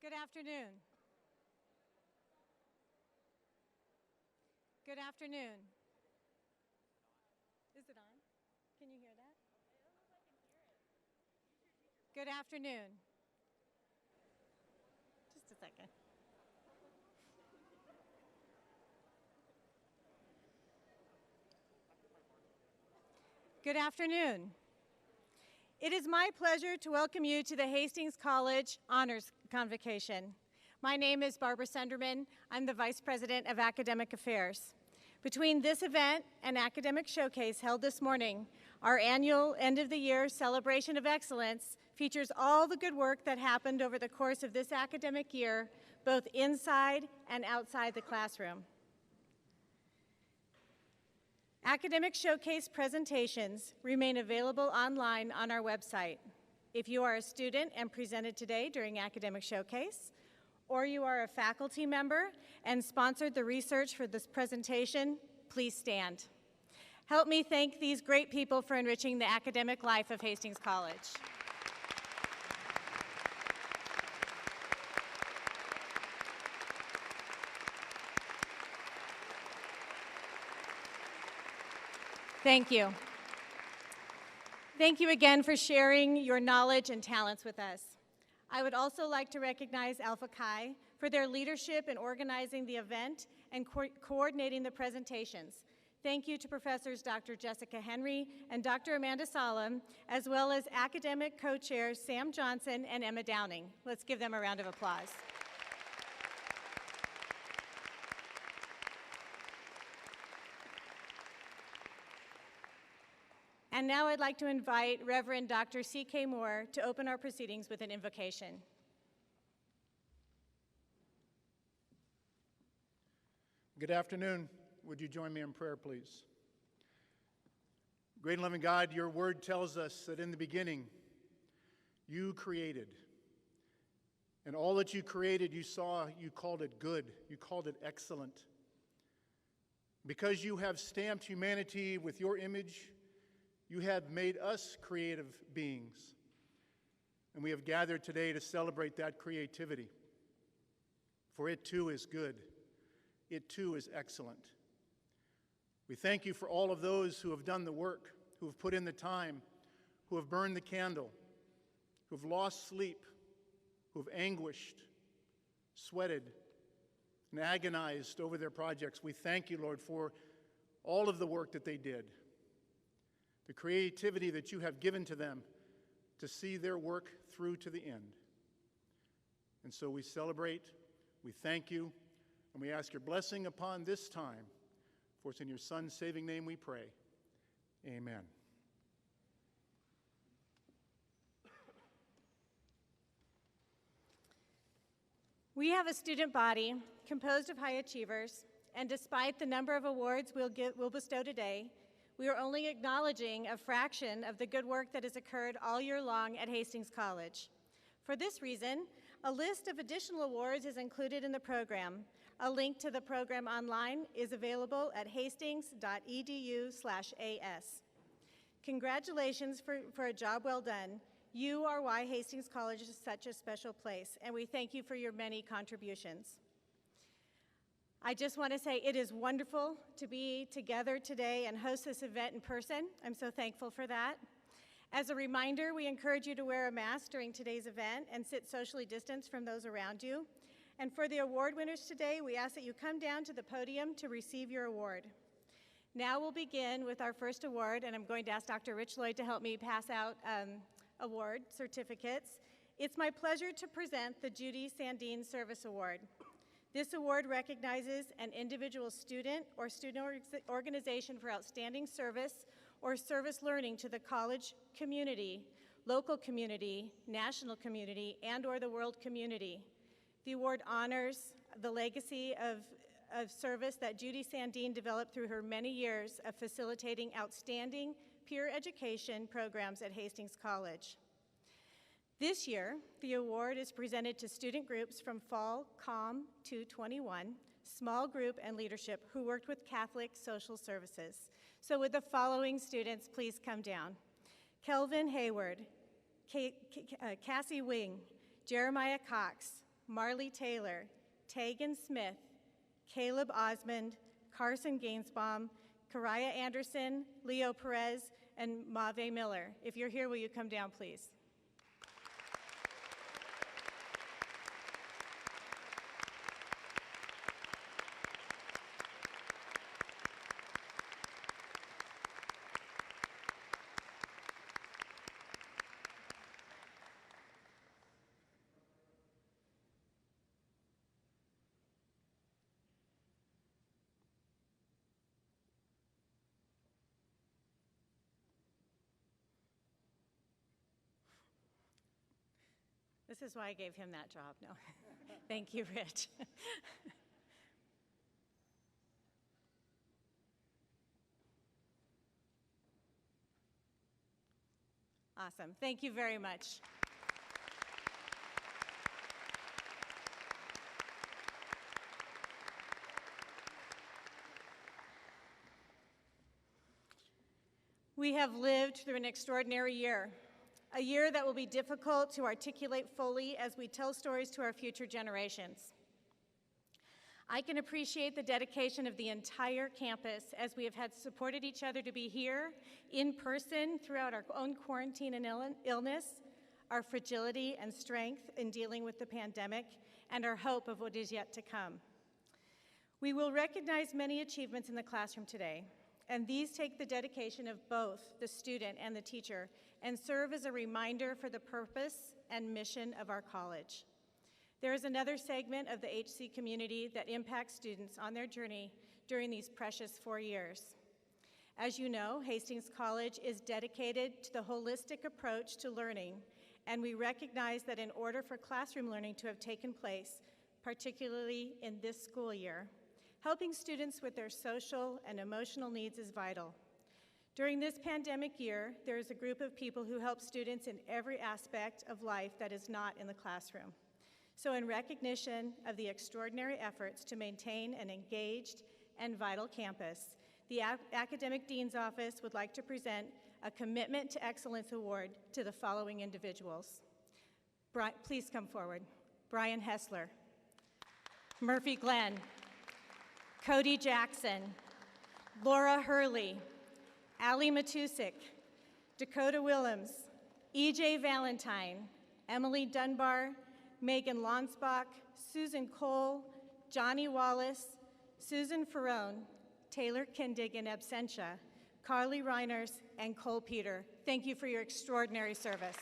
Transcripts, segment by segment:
Good afternoon. Good afternoon. Is it on? Can you hear that? Good afternoon. Just a second. Good afternoon. It is my pleasure to welcome you to the Hastings College Honors Convocation. My name is Barbara Sunderman. I'm the Vice President of Academic Affairs. Between this event and Academic Showcase held this morning, our annual end-of-the-year Celebration of Excellence features all the good work that happened over the course of this academic year, both inside and outside the classroom. Academic Showcase presentations remain available online on our website. If you are a student and presented today during Academic Showcase, or you are a faculty member and sponsored the research for this presentation, please stand. Help me thank these great people for enriching the academic life of Hastings College. Thank you. Thank you again for sharing your knowledge and talents with us. I would also like to recognize Alpha Chi for their leadership in organizing the event and coordinating the presentations. Thank you to Professors Dr. Jessica Henry and Dr. Amanda Solom, as well as academic co-chairs Sam Johnson and Emma Downing. Let's give them a round of applause. And now I'd like to invite Reverend Dr. C.K. Moore to open our proceedings with an invocation. Good afternoon. Would you join me in prayer, please? Great and loving God, your word tells us that in the beginning, you created. And all that you created, you saw, you called it good. You called it excellent. Because you have stamped humanity with your image, you have made us creative beings, and we have gathered today to celebrate that creativity, for it too is good. It too is excellent. We thank you for all of those who have done the work, who have put in the time, who have burned the candle, who have lost sleep, who have anguished, sweated, and agonized over their projects. We thank you, Lord, for all of the work that they did, the creativity that you have given to them to see their work through to the end. And so we celebrate, we thank you, and we ask your blessing upon this time. For it's in your Son's saving name we pray. Amen. We have a student body composed of high achievers, and despite the number of awards we'll bestow today, we are only acknowledging a fraction of the good work that has occurred all year long at Hastings College. For this reason, a list of additional awards is included in the program. A link to the program online is available at hastings.edu/as. Congratulations for a job well done. You are why Hastings College is such a special place, and we thank you for your many contributions. I just want to say it is wonderful to be together today and host this event in person. I'm so thankful for that. As a reminder, we encourage you to wear a mask during today's event and sit socially distanced from those around you. And for the award winners today, we ask that you come down to the podium to receive your award. Now we'll begin with our first award, and I'm going to ask Dr. Rich Lloyd to help me pass out award certificates. It's my pleasure to present the Judy Sandine Service Award. This award recognizes an individual student or student organization for outstanding service or service learning to the college community, local community, national community, and/or the world community. The award honors the legacy of service that Judy Sandine developed through her many years of facilitating outstanding peer education programs at Hastings College. This year, the award is presented to student groups from Fall COM 221, small group and leadership, who worked with Catholic Social Services. So would the following students please come down? Kelvin Hayward, Cassie Wing, Jeremiah Cox, Marley Taylor, Tegan Smith, Caleb Osmond, Carson Gainsbaum, Karaya Anderson, Leo Perez, and Mave Miller. If you're here, will you come down, please? This is why I gave him that job. No, thank you, Rich. Awesome. Thank you very much. We have lived through an extraordinary year. A year that will be difficult to articulate fully as we tell stories to our future generations. I can appreciate the dedication of the entire campus as we have had supported each other to be here in person throughout our own quarantine and illness, our fragility and strength in dealing with the pandemic, and our hope of what is yet to come. We will recognize many achievements in the classroom today, and these take the dedication of both the student and the teacher and serve as a reminder for the purpose and mission of our college. There is another segment of the HC community that impacts students on their journey during these precious 4 years. As you know, Hastings College is dedicated to the holistic approach to learning, and we recognize that in order for classroom learning to have taken place, particularly in this school year, helping students with their social and emotional needs is vital. During this pandemic year, there is a group of people who help students in every aspect of life that is not in the classroom. So in recognition of the extraordinary efforts to maintain an engaged and vital campus, the Academic Dean's Office would like to present a Commitment to Excellence Award to the following individuals. Please come forward. Brian Hessler, Murphy Glenn, Cody Jackson, Laura Hurley, Allie Matusik, Dakota Willems, EJ Valentine, Emily Dunbar, Megan Lonsbach, Susan Cole, Johnny Wallace, Susan Ferrone, Taylor Kindig in absentia, Carly Reiners, and Cole Peter. Thank you for your extraordinary service.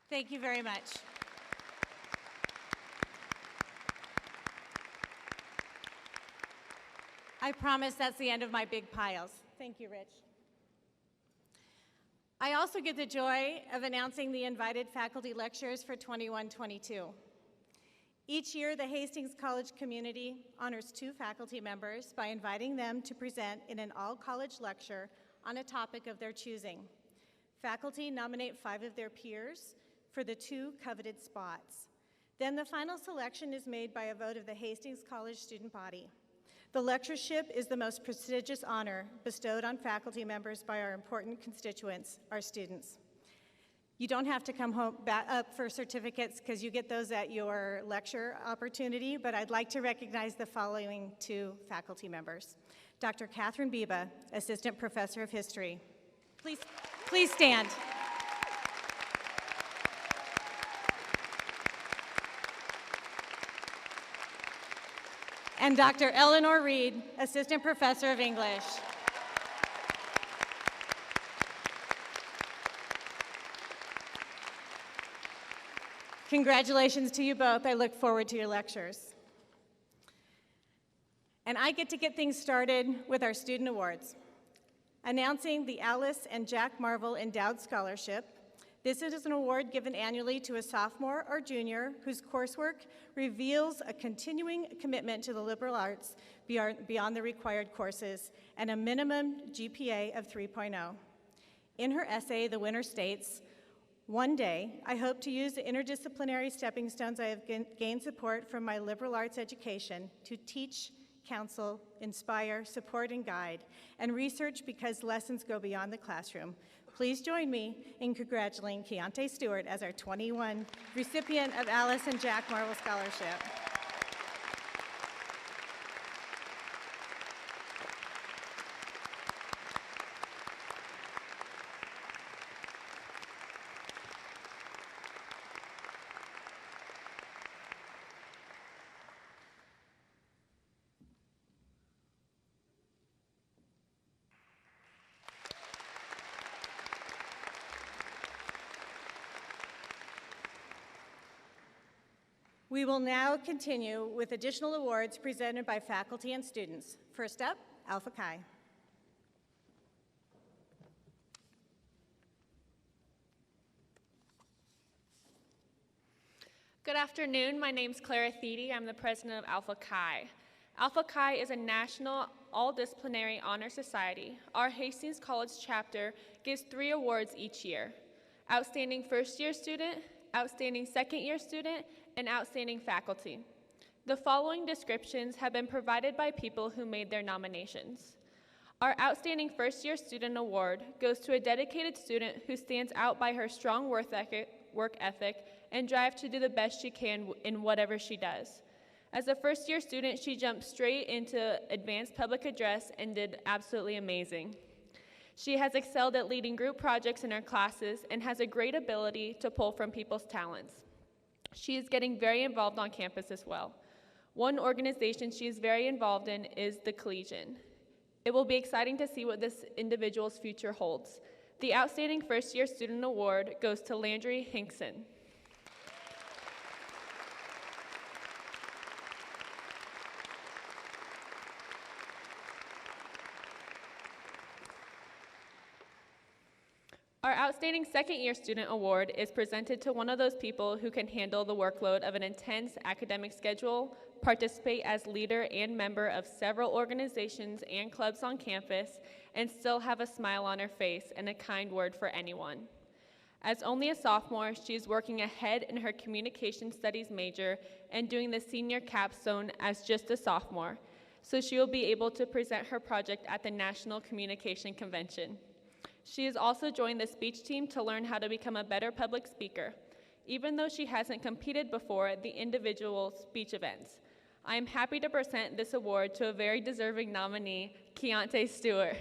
Thank you very much. I promise that's the end of my big piles. Thank you, Rich. I also get the joy of announcing the invited faculty lecturers for 21-22. Each year, the Hastings College community honors 2 faculty members by inviting them to present in an all-college lecture on a topic of their choosing. Faculty nominate 5 of their peers for the 2 coveted spots. Then the final selection is made by a vote of the Hastings College student body. The lectureship is the most prestigious honor bestowed on faculty members by our important constituents, our students. You don't have to come home up for certificates because you get those at your lecture opportunity, but I'd like to recognize the following 2 faculty members. Dr. Catherine Biba, Assistant Professor of History. Please stand. and Dr. Eleanor Reed, Assistant Professor of English. Congratulations to you both. I look forward to your lectures. And I get to get things started with our student awards. Announcing the Alice and Jack Marvel Endowed Scholarship. This is an award given annually to a sophomore or junior whose coursework reveals a continuing commitment to the liberal arts beyond the required courses and a minimum GPA of 3.0. In her essay, the winner states, "One day, I hope to use the interdisciplinary stepping stones I have gained support from my liberal arts education to teach, counsel, inspire, support, and guide, and research because lessons go beyond the classroom. Please join me in congratulating Keontae Stewart as our 21 recipient of Alice and Jack Marvel Scholarship." We will now continue with additional awards presented by faculty and students. First up, Alpha Chi. Good afternoon. My name's Clara Thede. I'm the president of Alpha Chi. Alpha Chi is a national all-disciplinary honor society. Our Hastings College chapter gives 3 awards each year: Outstanding First-Year Student, Outstanding Second-Year Student, and Outstanding Faculty. The following descriptions have been provided by people who made their nominations. Our Outstanding First-Year Student Award goes to a dedicated student who stands out by her strong work ethic and drive to do the best she can in whatever she does. As a first-year student, she jumped straight into advanced public address and did absolutely amazing. She has excelled at leading group projects in her classes and has a great ability to pull from people's talents. She is getting very involved on campus as well. One organization she is very involved in is the Collegian. It will be exciting to see what this individual's future holds. The Outstanding First-Year Student Award goes to Landry Hinkson. Our Outstanding Second-Year Student Award is presented to one of those people who can handle the workload of an intense academic schedule, participate as leader and member of several organizations and clubs on campus, and still have a smile on her face and a kind word for anyone. As only a sophomore, she is working ahead in her communication studies major and doing the senior capstone as just a sophomore, so she will be able to present her project at the National Communication Convention. She has also joined the speech team to learn how to become a better public speaker, even though she hasn't competed before the individual speech events. I am happy to present this award to a very deserving nominee, Keontae Stewart.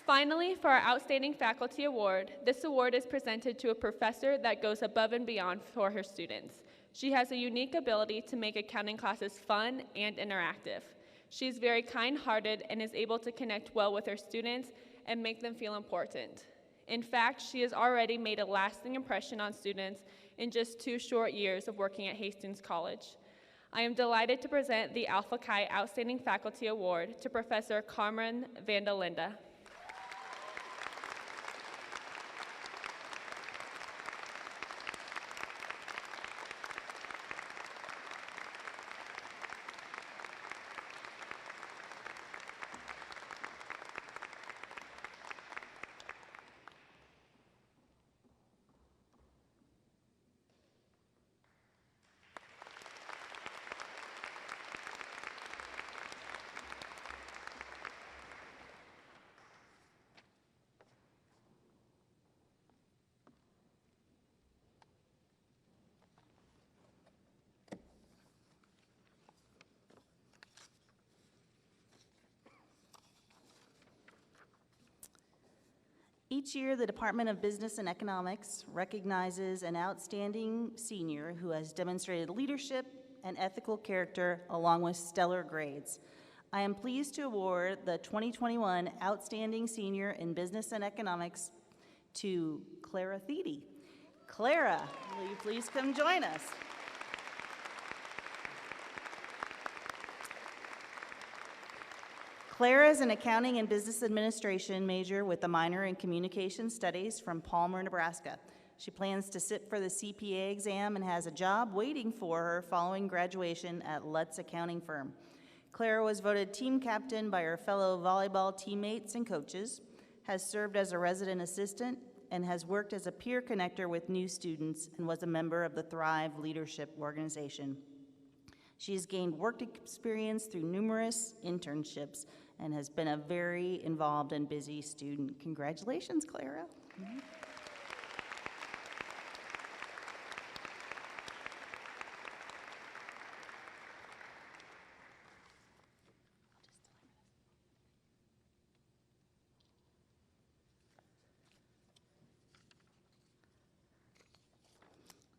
Finally, for our Outstanding Faculty Award, this award is presented to a professor that goes above and beyond for her students. She has a unique ability to make accounting classes fun and interactive. She's very kind-hearted and is able to connect well with her students and make them feel important. In fact, she has already made a lasting impression on students in just 2 short years of working at Hastings College. I am delighted to present the Alpha Chi Outstanding Faculty Award to Professor Carmen Vandalinda. Each year, the Department of Business and Economics recognizes an outstanding senior who has demonstrated leadership and ethical character along with stellar grades. I am pleased to award the 2021 Outstanding Senior in Business and Economics to Clara Thiede. Clara, will you please come join us? Clara is an accounting and business administration major with a minor in communication studies from Palmer, Nebraska. She plans to sit for the CPA exam and has a job waiting for her following graduation at Lutz Accounting Firm. Clara was voted team captain by her fellow volleyball teammates and coaches, has served as a resident assistant, and has worked as a peer connector with new students and was a member of the Thrive Leadership Organization. She has gained work experience through numerous internships and has been a very involved and busy student. Congratulations, Clara.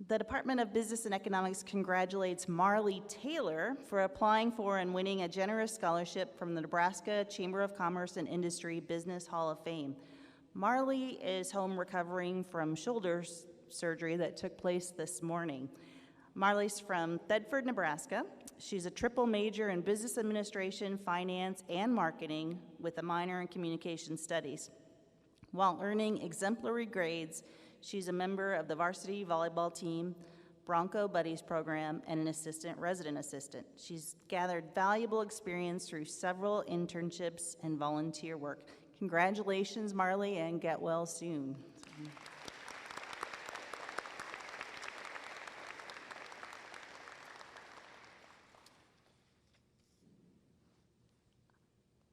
The Department of Business and Economics congratulates Marley Taylor for applying for and winning a generous scholarship from the Nebraska Chamber of Commerce and Industry Business Hall of Fame. Marley is home recovering from shoulder surgery that took place this morning. Marley's from Thedford, Nebraska. She's a triple major in business administration, finance, and marketing with a minor in communication studies. While earning exemplary grades, she's a member of the varsity volleyball team, Bronco Buddies program, and an assistant resident assistant. She's gathered valuable experience through several internships and volunteer work. Congratulations, Marley, and get well soon.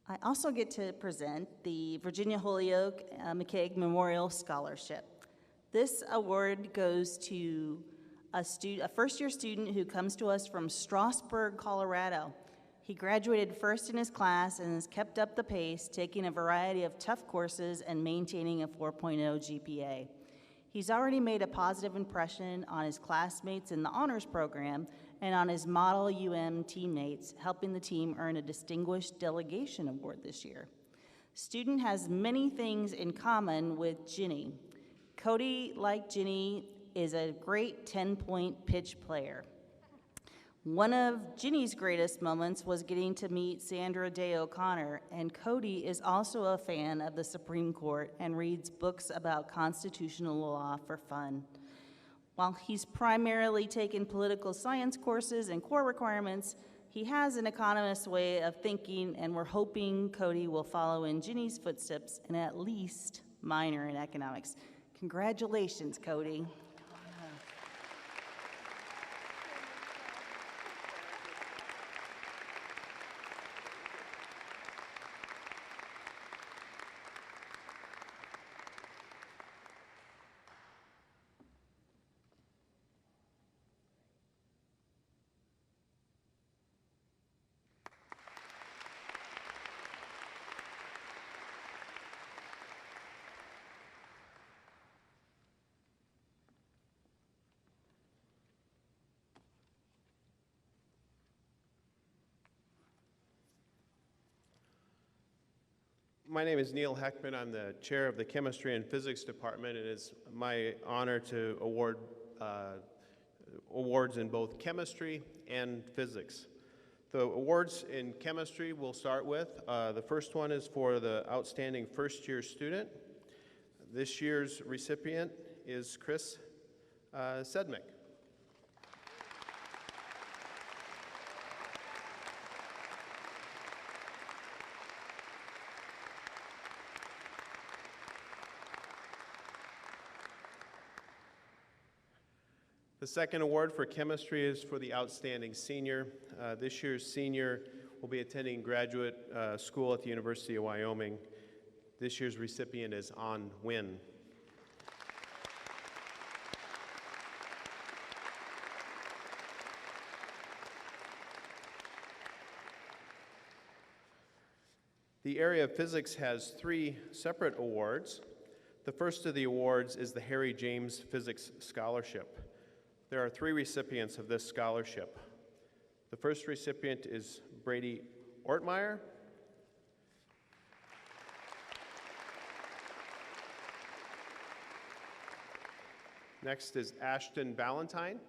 I also get to present the Virginia Holyoke McCaig Memorial Scholarship. This award goes to a first-year student who comes to us from Strasburg, Colorado. He graduated first in his class and has kept up the pace, taking a variety of tough courses and maintaining a 4.0 GPA. He's already made a positive impression on his classmates in the honors program and on his Model UM teammates, helping the team earn a Distinguished Delegation Award this year. Student has many things in common with Ginny. Cody, like Ginny, is a great 10-point pitch player. One of Ginny's greatest moments was getting to meet Sandra Day O'Connor, and Cody is also a fan of the Supreme Court and reads books about constitutional law for fun. While he's primarily taken political science courses and core requirements, he has an economist's way of thinking, and we're hoping Cody will follow in Ginny's footsteps and at least minor in economics. Congratulations, Cody. My name is Neil Heckman. I'm the chair of the Chemistry and Physics Department. It is my honor to award awards in both chemistry and physics. The awards in chemistry we'll start with. The first one is for the outstanding first-year student. This year's recipient is Chris Sedmick. The second award for chemistry is for the outstanding senior. This year's senior will be attending graduate school at the University of Wyoming. This year's recipient is An Nguyen. The area of physics has 3 separate awards. The first of the awards is the Harry James Physics Scholarship. There are 3 recipients of this scholarship. The first recipient is Brady Ortmeyer. Next is Ashton Ballantyne.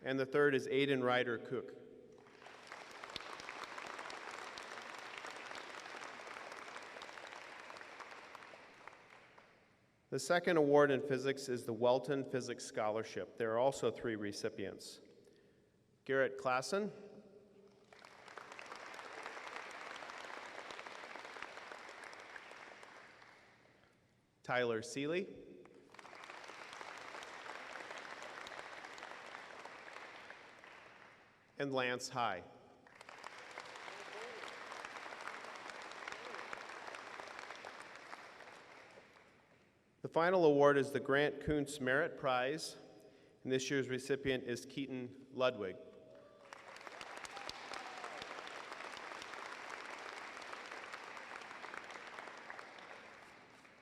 And the third is Aiden Ryder Cook. The second award in physics is the Welton Physics Scholarship. There are also 3 recipients. Garrett Klassen, Tyler Seeley, and Lance High. The final award is the Grant Kuntz Merit Prize, and this year's recipient is Keaton Ludwig.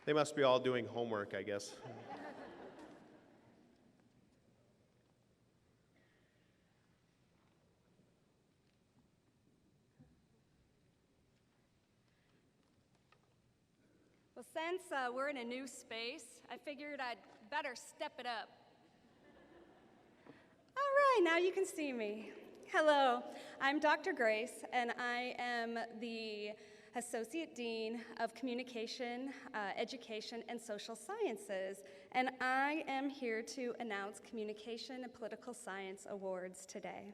They must be all doing homework, I guess. Well, since we're in a new space, I figured I'd better step it up. All right, now you can see me. Hello, I'm Dr. Grace, and I am the Associate Dean of Communication, Education, and Social Sciences, and I am here to announce Communication and Political Science Awards today.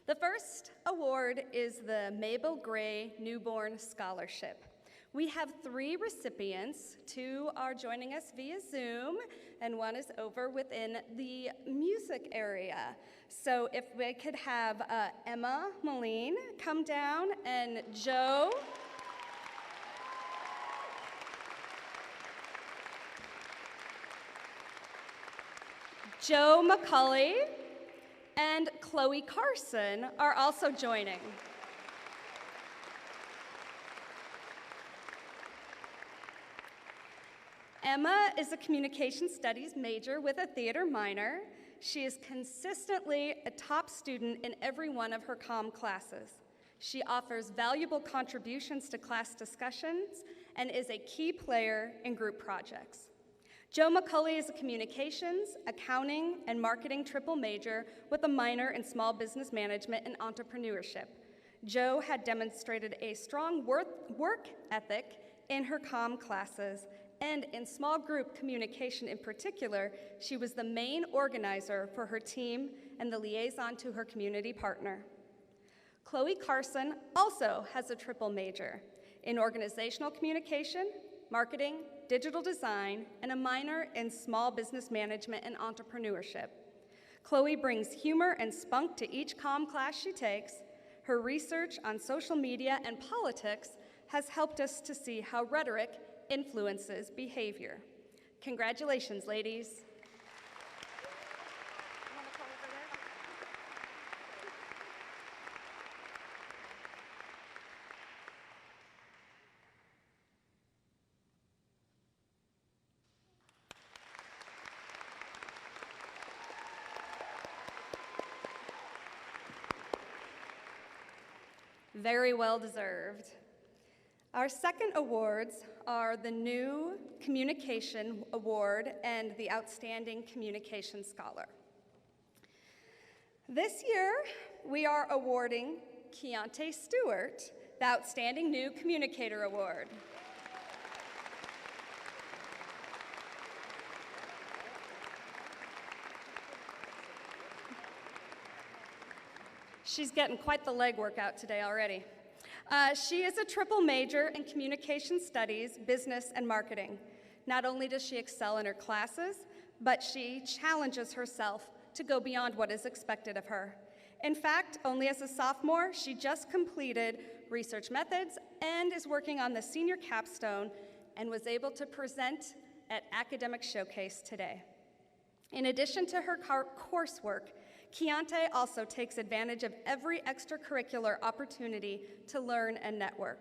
The first award is the Mabel Gray Newborn Scholarship. We have 3 recipients. 2 are joining us via Zoom, and 1 is over within the music area. So if we could have Emma Moline come down, and Joe McCulley and Chloe Carson are also joining. Emma is a communication studies major with a theater minor. She is consistently a top student in every one of her comm classes. She offers valuable contributions to class discussions and is a key player in group projects. Joe McCulley is a communications, accounting, and marketing triple major with a minor in small business management and entrepreneurship. Joe had demonstrated a strong work ethic in her comm classes, and in small group communication in particular, she was the main organizer for her team and the liaison to her community partner. Chloe Carson also has a triple major in organizational communication, marketing, digital design, and a minor in small business management and entrepreneurship. Chloe brings humor and spunk to each comm class she takes. Her research on social media and politics has helped us to see how rhetoric influences behavior. Congratulations, ladies. Very well deserved. Our second awards are the new Communication Award and the Outstanding Communication Scholar. This year, we are awarding Keontae Stewart the Outstanding New Communicator Award. She's getting quite the leg workout today already. She is a triple major in communication studies, business, and marketing. Not only does she excel in her classes, but she challenges herself to go beyond what is expected of her. In fact, only as a sophomore, she just completed research methods and is working on the senior capstone and was able to present at Academic Showcase today. In addition to her coursework, Keontae also takes advantage of every extracurricular opportunity to learn and network.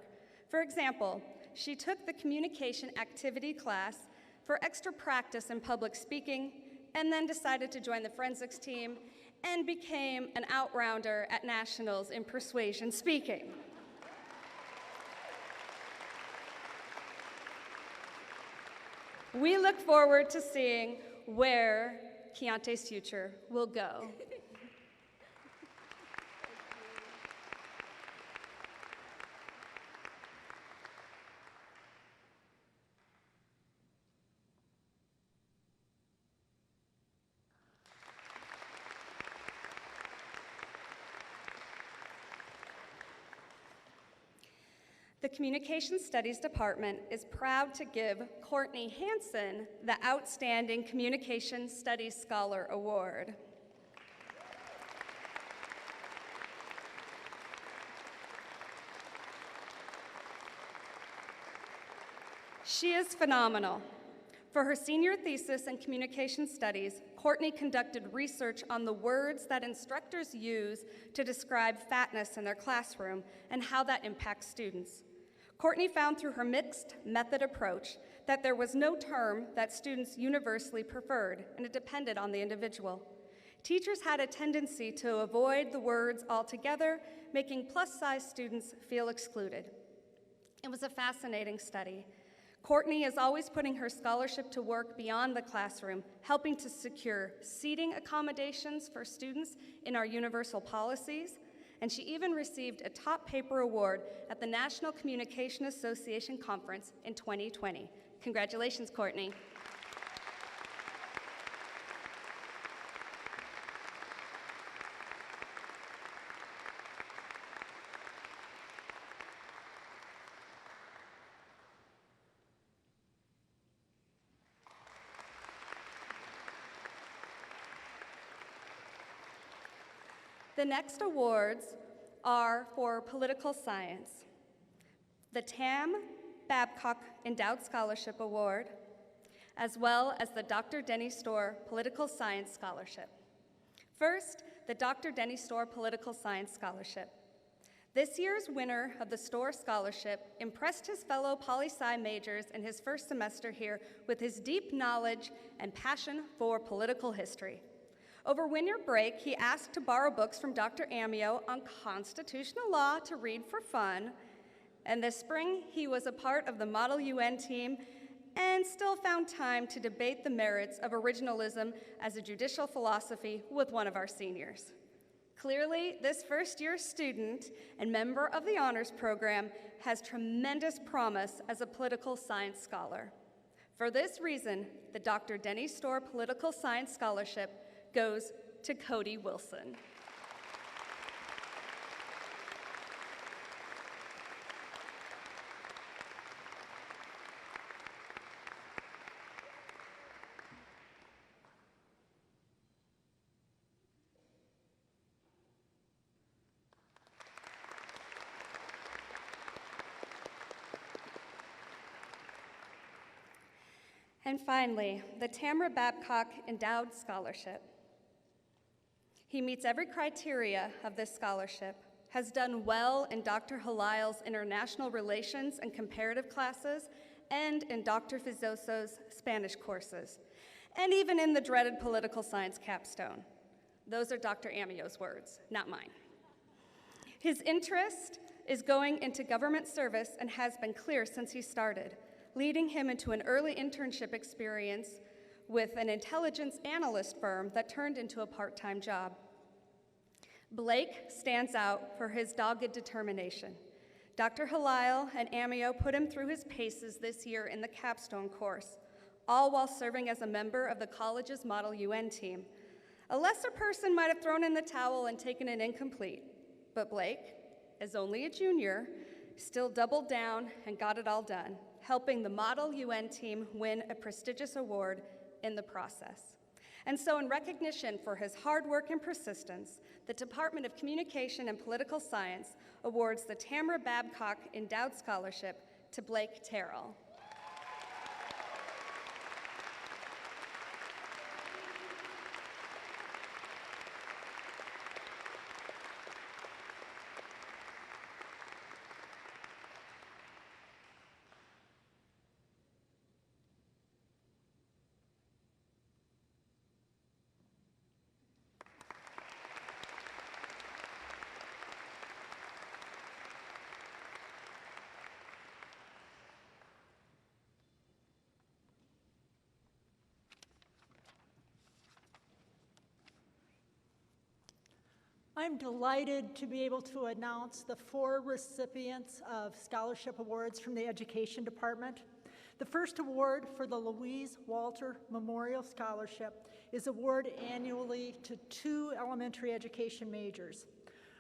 For example, she took the communication activity class for extra practice in public speaking, and then decided to join the forensics team and became an outrounder at nationals in persuasion speaking. We look forward to seeing where Keontae's future will go. The Communication Studies Department is proud to give Courtney Hansen the Outstanding Communication Studies Scholar Award. She is phenomenal. For her senior thesis in communication studies, Courtney conducted research on the words that instructors use to describe fatness in their classroom and how that impacts students. Courtney found through her mixed method approach that there was no term that students universally preferred, and it depended on the individual. Teachers had a tendency to avoid the words altogether, making plus-size students feel excluded. It was a fascinating study. Courtney is always putting her scholarship to work beyond the classroom, helping to secure seating accommodations for students in our universal policies, and she even received a top paper award at the National Communication Association Conference in 2020. Congratulations, Courtney. The next awards are for political science. The Tam Babcock Endowed Scholarship Award, as well as the Dr. Denny Storr Political Science Scholarship. First, the Dr. Denny Storr Political Science Scholarship. This year's winner of the Storr Scholarship impressed his fellow poli-sci majors in his first semester here with his deep knowledge and passion for political history. Over winter break, he asked to borrow books from Dr. Amio on constitutional law to read for fun, and this spring he was a part of the Model UN team and still found time to debate the merits of originalism as a judicial philosophy with one of our seniors. Clearly, this first-year student and member of the honors program has tremendous promise as a political science scholar. For this reason, the Dr. Denny Storr Political Science Scholarship goes to Cody Wilson. And finally, the Tamara Babcock Endowed Scholarship. He meets every criteria of this scholarship, has done well in Dr. Halal's international relations and comparative classes, and in Dr. Fizoso's Spanish courses, and even in the dreaded political science capstone. Those are Dr. Amio's words, not mine. His interest is going into government service and has been clear since he started, leading him into an early internship experience with an intelligence analyst firm that turned into a part-time job. Blake stands out for his dogged determination. Dr. Halal and Amio put him through his paces this year in the capstone course, all while serving as a member of the college's Model UN team. A lesser person might have thrown in the towel and taken it incomplete, but Blake, as only a junior, still doubled down and got it all done, helping the Model UN team win a prestigious award in the process. And so in recognition for his hard work and persistence, the Department of Communication and Political Science awards the Tamara Babcock Endowed Scholarship to Blake Terrell. I'm delighted to be able to announce the 4 recipients of scholarship awards from the Education Department. The first award for the Louise Walter Memorial Scholarship is awarded annually to 2 elementary education majors.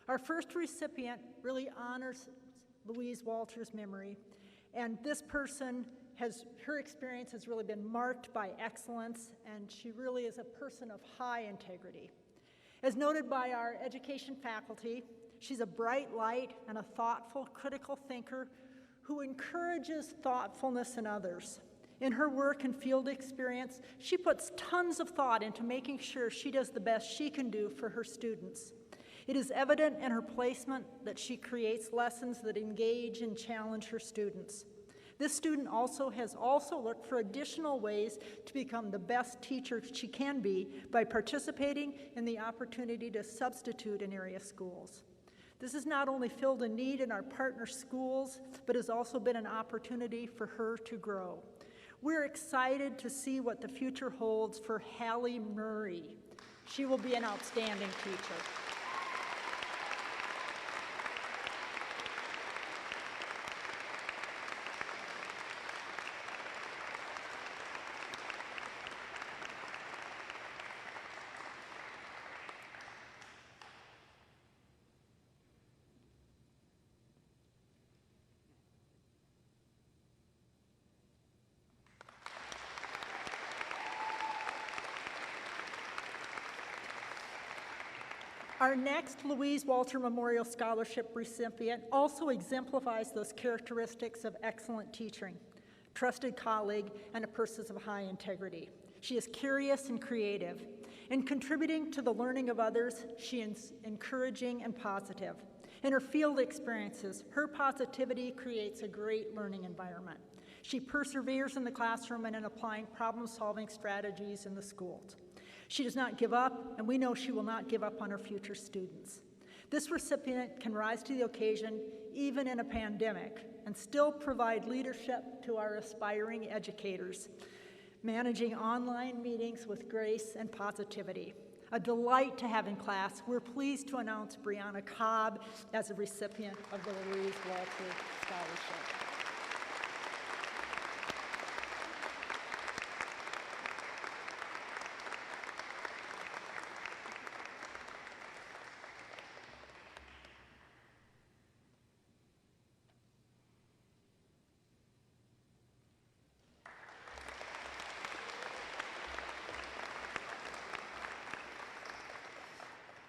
Our first recipient really honors Louise Walter's memory, and this person her experience has really been marked by excellence, and she really is a person of high integrity. As noted by our education faculty, she's a bright light and a thoughtful, critical thinker who encourages thoughtfulness in others. In her work and field experience, she puts tons of thought into making sure she does the best she can do for her students. It is evident in her placement that she creates lessons that engage and challenge her students. This student has looked for additional ways to become the best teacher she can be by participating in the opportunity to substitute in area schools. This has not only filled a need in our partner schools, but has also been an opportunity for her to grow. We're excited to see what the future holds for Hallie Murray. She will be an outstanding teacher. Our next Louise Walter Memorial Scholarship recipient also exemplifies those characteristics of excellent teaching, trusted colleague, and a person of high integrity. She is curious and creative. In contributing to the learning of others, she is encouraging and positive. In her field experiences, her positivity creates a great learning environment. She perseveres in the classroom and in applying problem-solving strategies in the schools. She does not give up, and we know she will not give up on her future students. This recipient can rise to the occasion even in a pandemic and still provide leadership to our aspiring educators, managing online meetings with grace and positivity. A delight to have in class. We're pleased to announce Brianna Cobb as a recipient of the Louise Walter Scholarship.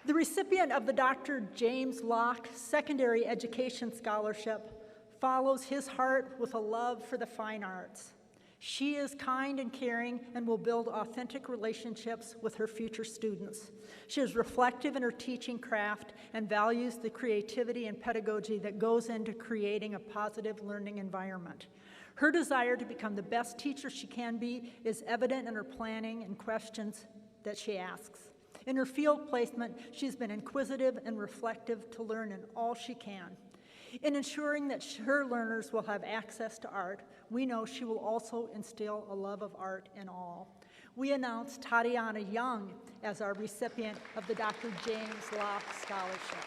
The recipient of the Dr. James Locke Secondary Education Scholarship follows his heart with a love for the fine arts. She is kind and caring and will build authentic relationships with her future students. She is reflective in her teaching craft and values the creativity and pedagogy that goes into creating a positive learning environment. Her desire to become the best teacher she can be is evident in her planning and questions that she asks. In her field placement, she's been inquisitive and reflective to learn in all she can. In ensuring that her learners will have access to art, we know she will also instill a love of art in all. We announce Tatiana Young as our recipient of the Dr. James Locke Scholarship.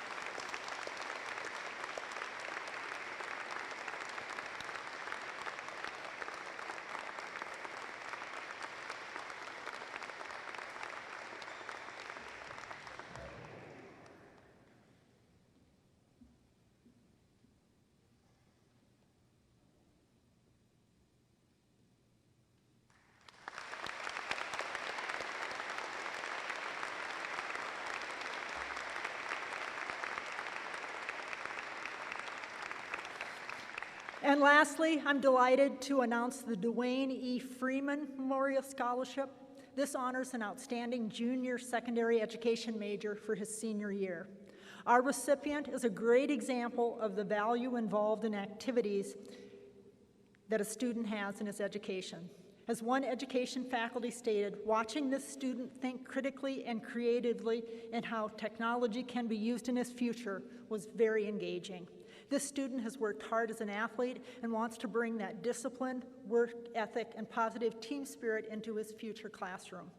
And lastly, I'm delighted to announce the Dwayne E. Freeman Memorial Scholarship. This honors an outstanding junior secondary education major for his senior year. Our recipient is a great example of the value involved in activities that a student has in his education. As one education faculty stated, watching this student think critically and creatively in how technology can be used in his future was very engaging. This student has worked hard as an athlete and wants to bring that discipline, work ethic, and positive team spirit into his future classroom.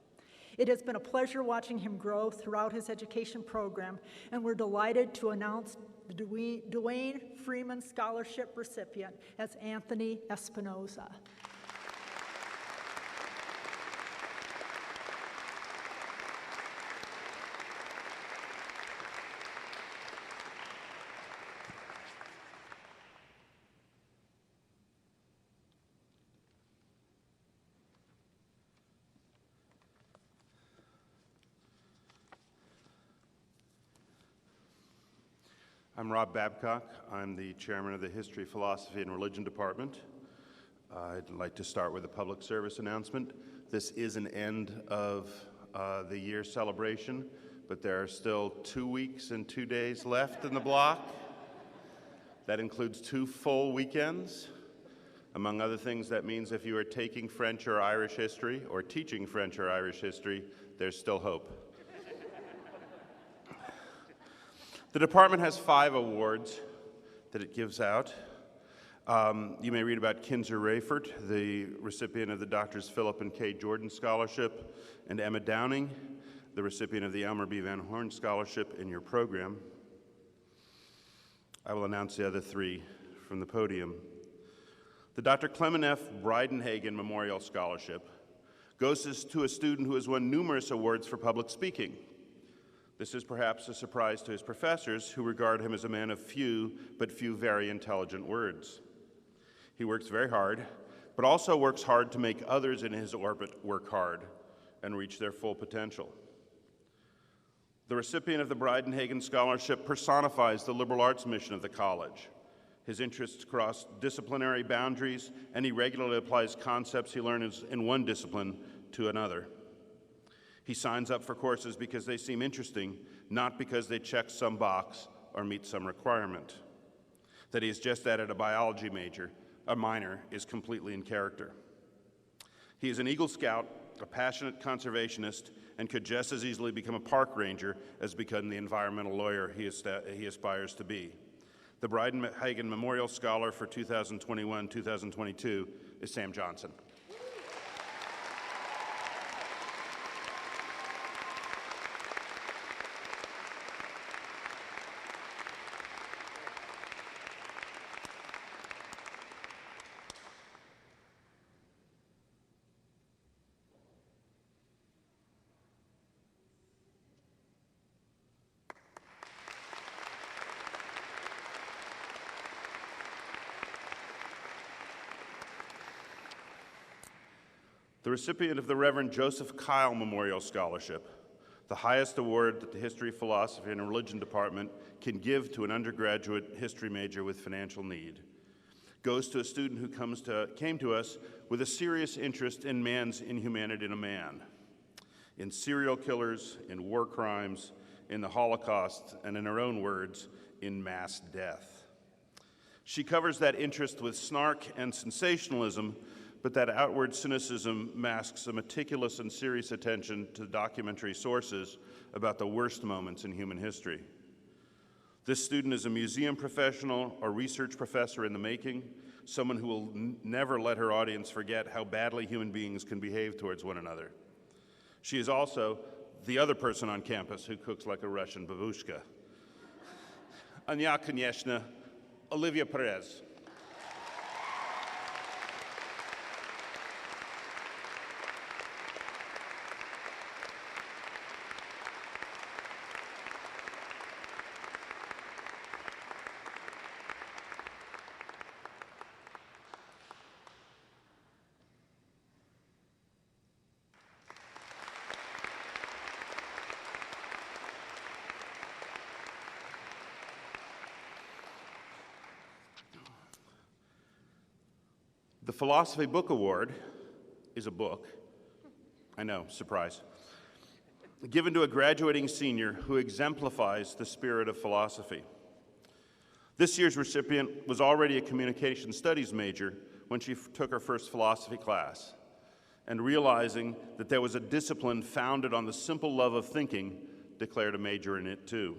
It has been a pleasure watching him grow throughout his education program, and we're delighted to announce the Duane Freeman Scholarship recipient as Anthony Espinoza. I'm Rob Babcock. I'm the chairman of the History, Philosophy, and Religion Department. I'd like to start with a public service announcement. This is an end of the year celebration, but there are still 2 weeks and 2 days left in the block. That includes 2 full weekends. Among other things, that means if you are taking French or Irish history or teaching French or Irish history, there's still hope. The department has 5 awards that it gives out. You may read about Kinzer Rayford, the recipient of the Drs. Philip and Kay Jordan Scholarship, and Emma Downing, the recipient of the Elmer B. Van Horn Scholarship in your program. I will announce the other 3 from the podium. The Dr. Clement F. Breidenhagen Memorial Scholarship goes to a student who has won numerous awards for public speaking. This is perhaps a surprise to his professors, who regard him as a man of few very intelligent words. He works very hard, but also works hard to make others in his orbit work hard and reach their full potential. The recipient of the Breidenhagen Scholarship personifies the liberal arts mission of the college. His interests cross disciplinary boundaries, and he regularly applies concepts he learns in one discipline to another. He signs up for courses because they seem interesting, not because they check some box or meet some requirement. That he has just added a biology minor, is completely in character. He is an Eagle Scout, a passionate conservationist, and could just as easily become a park ranger as become the environmental lawyer he aspires to be. The Breidenhagen Memorial Scholar for 2021-2022 is Sam Johnson. The recipient of the Reverend Joseph Kyle Memorial Scholarship, the highest award that the History, Philosophy, and Religion Department can give to an undergraduate history major with financial need, goes to a student who came to us with a serious interest in man's inhumanity in a man, in serial killers, in war crimes, in the Holocaust, and in her own words, in mass death. She covers that interest with snark and sensationalism, but that outward cynicism masks a meticulous and serious attention to documentary sources about the worst moments in human history. This student is a museum professional or research professor in the making, someone who will never let her audience forget how badly human beings can behave towards one another. She is also the other person on campus who cooks like a Russian babushka. Anya Konyeshna, Olivia Perez. The Philosophy Book Award is a book, I know, surprise, given to a graduating senior who exemplifies the spirit of philosophy. This year's recipient was already a communication studies major when she took her first philosophy class, and realizing that there was a discipline founded on the simple love of thinking, declared a major in it too.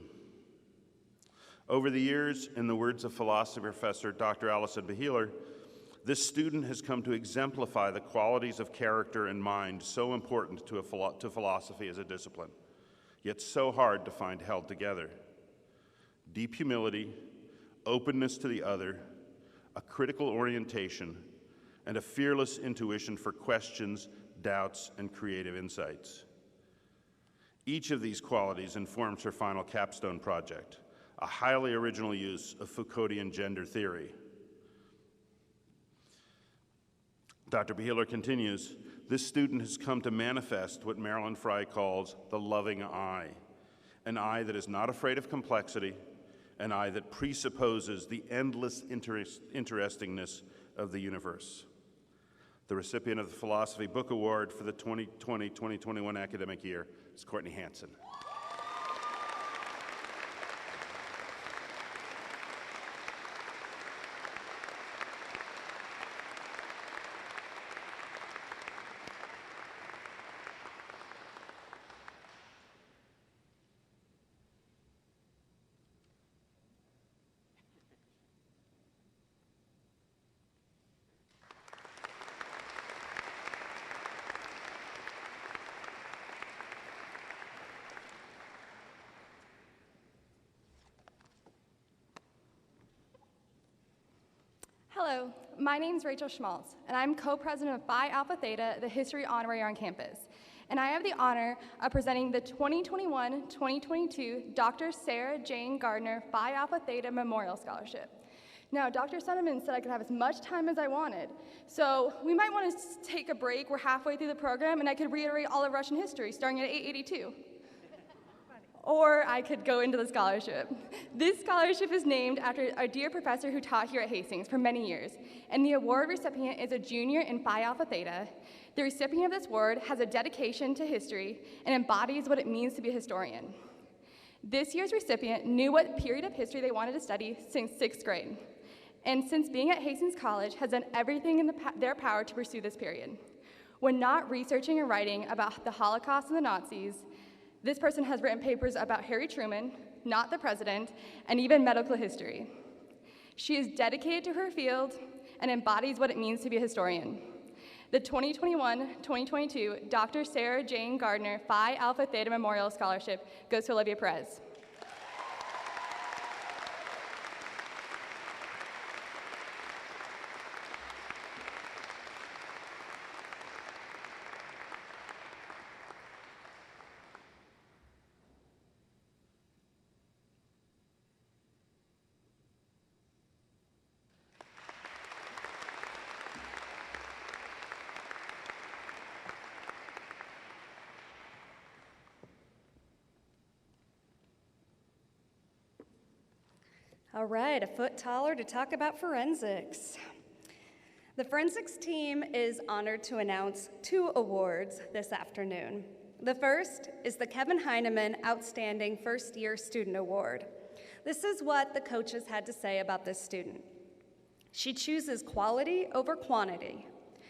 Over the years, in the words of philosophy professor Dr. Allison Beheeler, This student has come to exemplify the qualities of character and mind so important to philosophy as a discipline, yet so hard to find held together. Deep humility, openness to the other, a critical orientation, and a fearless intuition for questions, doubts, and creative insights. Each of these qualities informs her final capstone project, a highly original use of Foucauldian gender theory. Dr. Beheeler continues, this student has come to manifest what Marilyn Frye calls the loving eye, an eye that is not afraid of complexity, an eye that presupposes the endless interestingness of the universe. The recipient of the Philosophy Book Award for the 2020-2021 academic year is Courtney Hansen. Hello, my name is Rachel Schmaltz, and I'm co-president of Phi Alpha Theta, the History Honorary on campus. And I have the honor of presenting the 2021-2022 Dr. Sarah Jane Gardner Phi Alpha Theta Memorial Scholarship. Now, Dr. Sonneman said I could have as much time as I wanted, so we might want to take a break. We're halfway through the program, and I could reiterate all of Russian history, starting at 882. Or I could go into the scholarship. This scholarship is named after a dear professor who taught here at Hastings for many years, and the award recipient is a junior in Phi Alpha Theta. The recipient of this award has a dedication to history and embodies what it means to be a historian. This year's recipient knew what period of history they wanted to study since 6th grade, and since being at Hastings College has done everything in their power to pursue this period. When not researching and writing about the Holocaust and the Nazis, this person has written papers about Harry Truman, not the president, and even medical history. She is dedicated to her field and embodies what it means to be a historian. The 2021-2022 Dr. Sarah Jane Gardner Phi Alpha Theta Memorial Scholarship goes to Olivia Perez. All right, a foot taller to talk about forensics. The forensics team is honored to announce 2 awards this afternoon. The first is the Kevin Heineman Outstanding First Year Student Award. This is what the coaches had to say about this student. She chooses quality over quantity.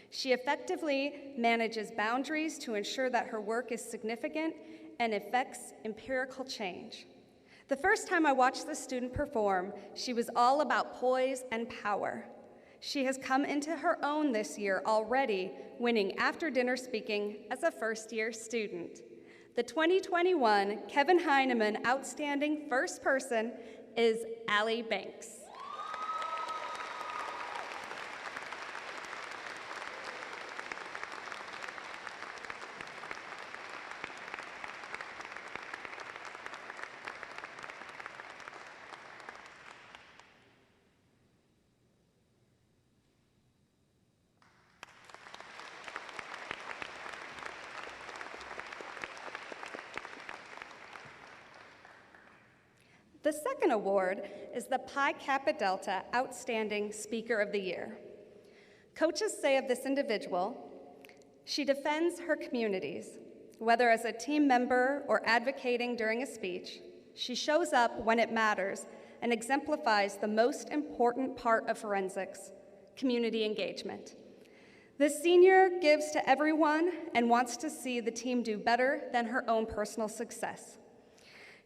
She effectively manages boundaries to ensure that her work is significant and affects empirical change. The first time I watched this student perform, she was all about poise and power. She has come into her own this year already, winning after dinner speaking as a first-year student. The 2021 Kevin Heineman Outstanding First Person is Allie Banks. The second award is the Pi Kappa Delta Outstanding Speaker of the Year. Coaches say of this individual, she defends her communities, whether as a team member or advocating during a speech. She shows up when it matters and exemplifies the most important part of forensics, community engagement. This senior gives to everyone and wants to see the team do better than her own personal success.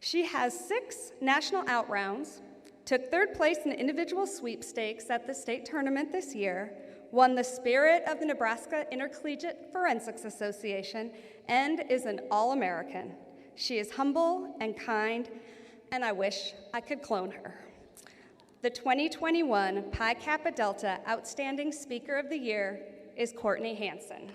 She has 6 national out-rounds, took 3rd place in individual sweepstakes at the state tournament this year, won the Spirit of the Nebraska Intercollegiate Forensics Association, and is an All-American. She is humble and kind, and I wish I could clone her. The 2021 Pi Kappa Delta Outstanding Speaker of the Year is Courtney Hansen.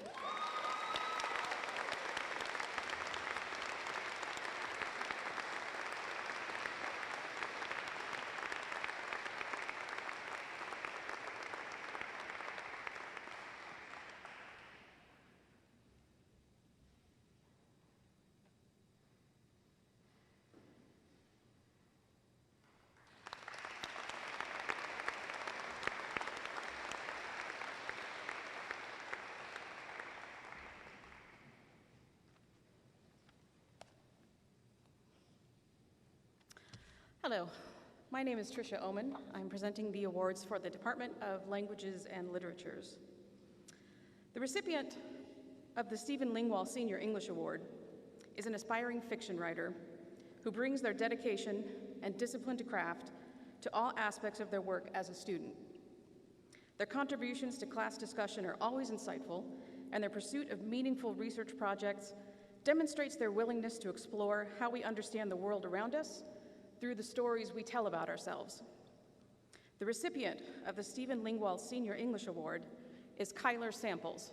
Hello, my name is Tricia Oman. I'm presenting the awards for the Department of Languages and Literatures. The recipient of the Stephen Lingwall Senior English Award is an aspiring fiction writer who brings their dedication and discipline to craft to all aspects of their work as a student. Their contributions to class discussion are always insightful, and their pursuit of meaningful research projects demonstrates their willingness to explore how we understand the world around us through the stories we tell about ourselves. The recipient of the Stephen Lingwall Senior English Award is Kyler Samples.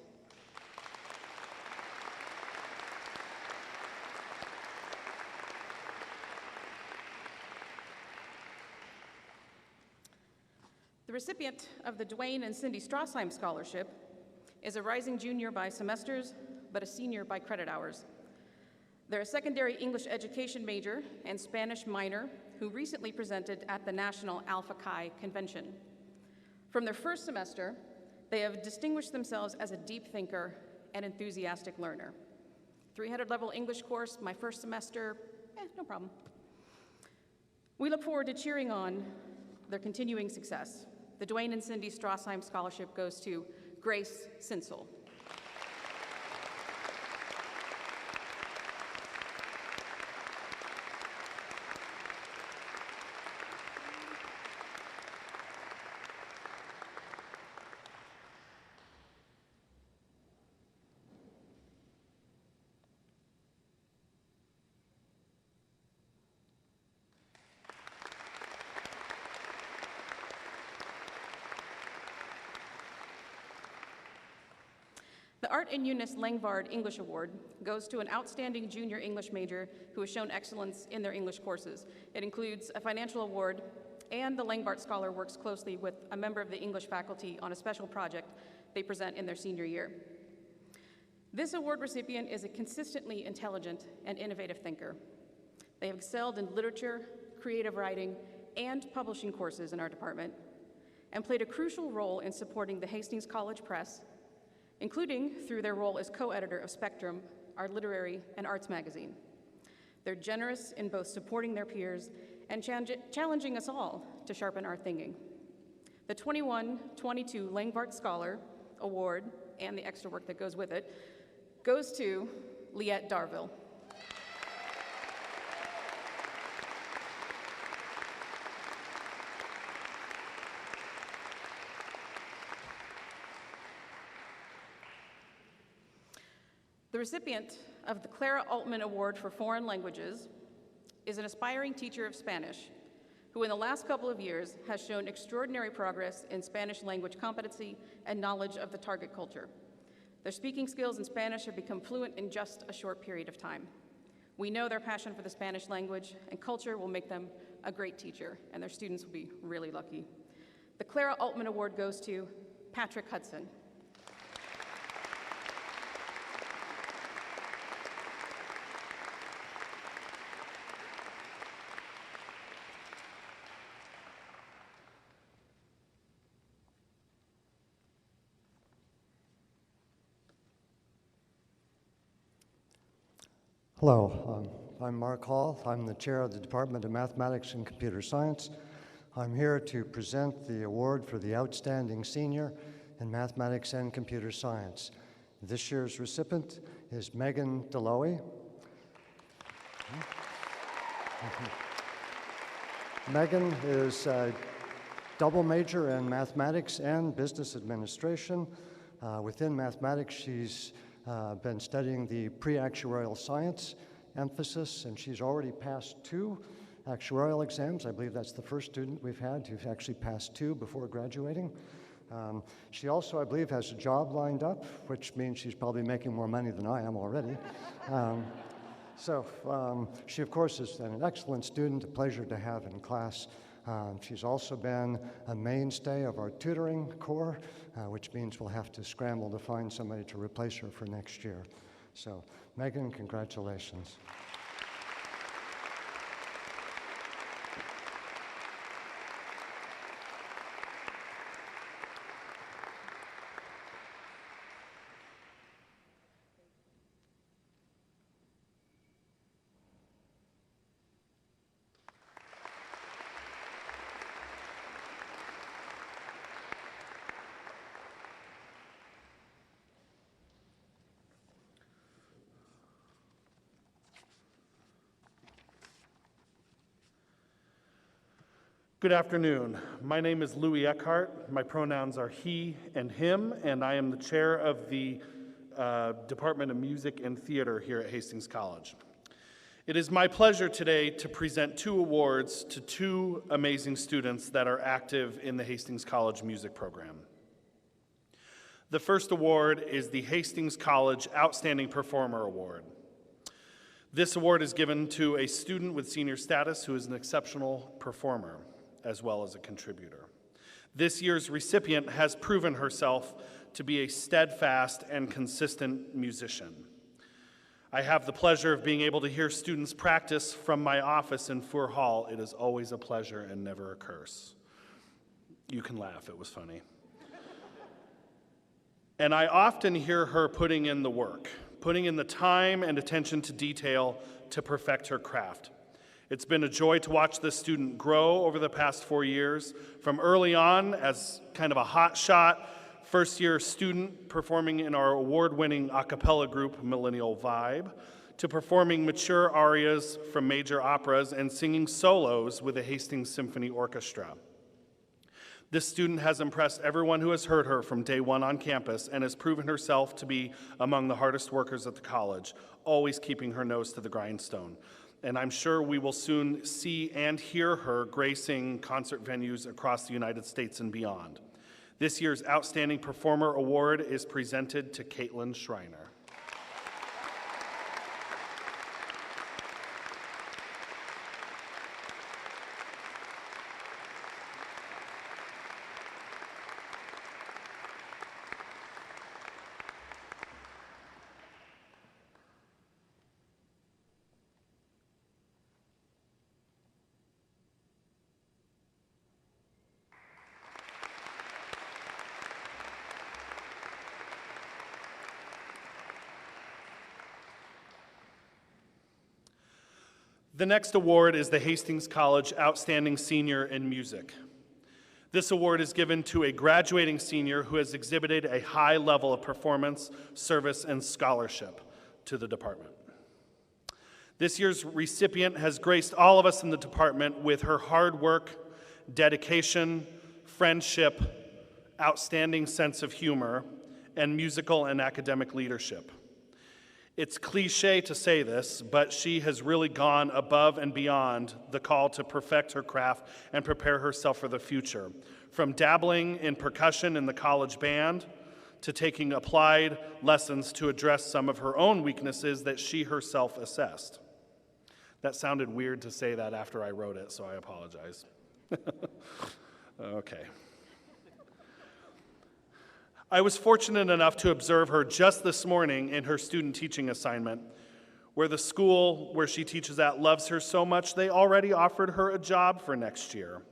The recipient of the Dwayne and Cindy Strassheim Scholarship is a rising junior by semesters, but a senior by credit hours. They're a secondary English education major and Spanish minor who recently presented at the National Alpha Chi Convention. From their first semester, they have distinguished themselves as a deep thinker and enthusiastic learner. 300 level English course, my first semester, no problem. We look forward to cheering on their continuing success. The Dwayne and Cindy Strassheim Scholarship goes to Grace Sinsel. The Art and Eunice Langvard English Award goes to an outstanding junior English major who has shown excellence in their English courses. It includes a financial award, and the Langbart Scholar works closely with a member of the English faculty on a special project they present in their senior year. This award recipient is a consistently intelligent and innovative thinker. They have excelled in literature, creative writing, and publishing courses in our department, and played a crucial role in supporting the Hastings College Press, including through their role as co-editor of Spectrum, our literary and arts magazine. They're generous in both supporting their peers and challenging us all to sharpen our thinking. The 21-22 Langbart Scholar Award, and the extra work that goes with it, goes to Liette Darville. The recipient of the Clara Altman Award for Foreign Languages is an aspiring teacher of Spanish who in the last couple of years has shown extraordinary progress in Spanish language competency and knowledge of the target culture. Their speaking skills in Spanish have become fluent in just a short period of time. We know their passion for the Spanish language and culture will make them a great teacher, and their students will be really lucky. The Clara Altman Award goes to Patrick Hudson. Hello, I'm Mark Hall. I'm the chair of the Department of Mathematics and Computer Science. I'm here to present the award for the Outstanding Senior in Mathematics and Computer Science. This year's recipient is Megan Deloe. Megan is double major in mathematics and business administration. Within mathematics, she's been studying the pre-actuarial science emphasis, and she's already passed 2 actuarial exams. I believe that's the first student we've had who's actually passed 2 before graduating. She also, I believe, has a job lined up, which means she's probably making more money than I am already. She, of course, is an excellent student, a pleasure to have in class. She's also been a mainstay of our tutoring corps, which means we'll have to scramble to find somebody to replace her for next year. So, Megan, congratulations. Good afternoon. My name is Louis Eckhart. My pronouns are he and him, and I am the chair of the Department of Music and Theater here at Hastings College. It is my pleasure today to present 2 awards to 2 amazing students that are active in the Hastings College Music Program. The first award is the Hastings College Outstanding Performer Award. This award is given to a student with senior status who is an exceptional performer, as well as a contributor. This year's recipient has proven herself to be a steadfast and consistent musician. I have the pleasure of being able to hear students practice from my office in Fur Hall. It is always a pleasure and never a curse. You can laugh, it was funny. And I often hear her putting in the work, putting in the time and attention to detail to perfect her craft. It's been a joy to watch this student grow over the past 4 years, from early on as kind of a hotshot first-year student performing in our award-winning a cappella group, Millennial Vibe, to performing mature arias from major operas and singing solos with the Hastings Symphony Orchestra. This student has impressed everyone who has heard her from day 1 on campus and has proven herself to be among the hardest workers at the college, always keeping her nose to the grindstone. And I'm sure we will soon see and hear her gracing concert venues across the United States and beyond. This year's Outstanding Performer Award is presented to Caitlin Schreiner. The next award is the Hastings College Outstanding Senior in Music. This award is given to a graduating senior who has exhibited a high level of performance, service, and scholarship to the department. This year's recipient has graced all of us in the department with her hard work, dedication, friendship, outstanding sense of humor, and musical and academic leadership. It's cliche to say this, but she has really gone above and beyond the call to perfect her craft and prepare herself for the future. From dabbling in percussion in the college band to taking applied lessons to address some of her own weaknesses that she herself assessed. That sounded weird to say that after I wrote it, so I apologize. Okay. I was fortunate enough to observe her just this morning in her student teaching assignment, where the school where she teaches at loves her so much they already offered her a job for next year.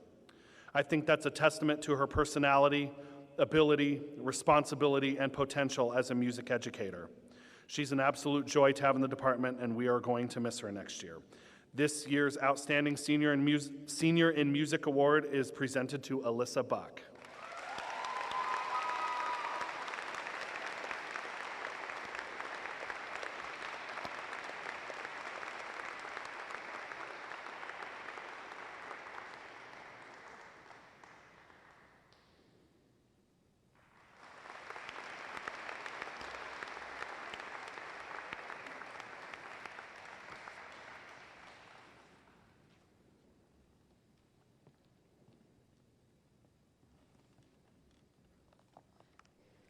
I think that's a testament to her personality, ability, responsibility, and potential as a music educator. She's an absolute joy to have in the department, and we are going to miss her next year. This year's Outstanding Senior in Music Award is presented to Alyssa Buck.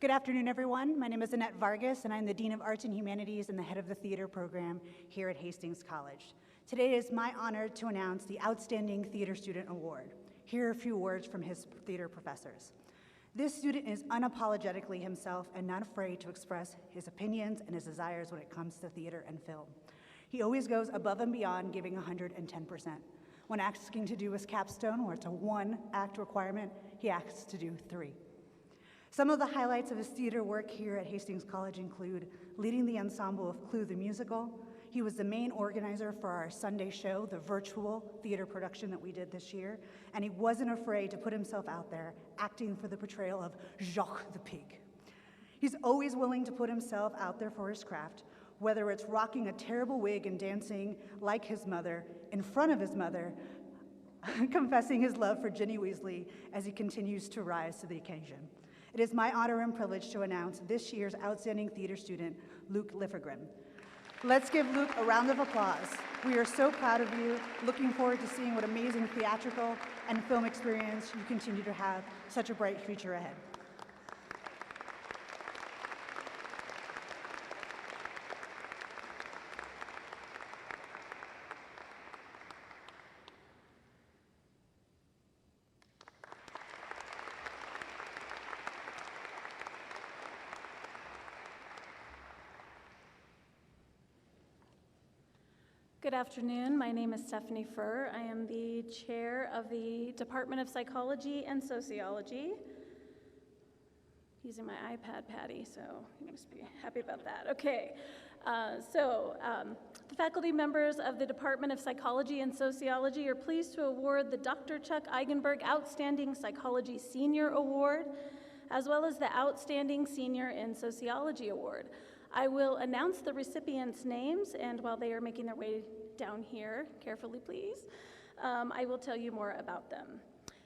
Good afternoon, everyone. My name is Annette Vargas, and I'm the Dean of Arts and Humanities and the head of the theater program here at Hastings College. Today it is my honor to announce the Outstanding Theater Student Award. Here are a few words from his theater professors. This student is unapologetically himself and not afraid to express his opinions and his desires when it comes to theater and film. He always goes above and beyond, giving 110%. When asking to do his capstone, where it's a 1-act requirement, he asks to do 3. Some of the highlights of his theater work here at Hastings College include leading the ensemble of Clue the Musical. He was the main organizer for our Sunday show, the virtual theater production that we did this year, and he wasn't afraid to put himself out there, acting for the portrayal of Jacques the Pig. He's always willing to put himself out there for his craft, whether it's rocking a terrible wig and dancing like his mother, in front of his mother, confessing his love for Ginny Weasley as he continues to rise to the occasion. It is my honor and privilege to announce this year's outstanding theater student, Luke Liffegren. Let's give Luke a round of applause. We are so proud of you, looking forward to seeing what amazing theatrical and film experience you continue to have. Such a bright future ahead. Good afternoon. My name is Stephanie Furr. I am the chair of the Department of Psychology and Sociology. Using my iPad, Patty, so you must be happy about that. Okay, the faculty members of the Department of Psychology and Sociology are pleased to award the Dr. Chuck Eigenberg Outstanding Psychology Senior Award, as well as the Outstanding Senior in Sociology Award. I will announce the recipients' names, and while they are making their way down here, carefully please, I will tell you more about them.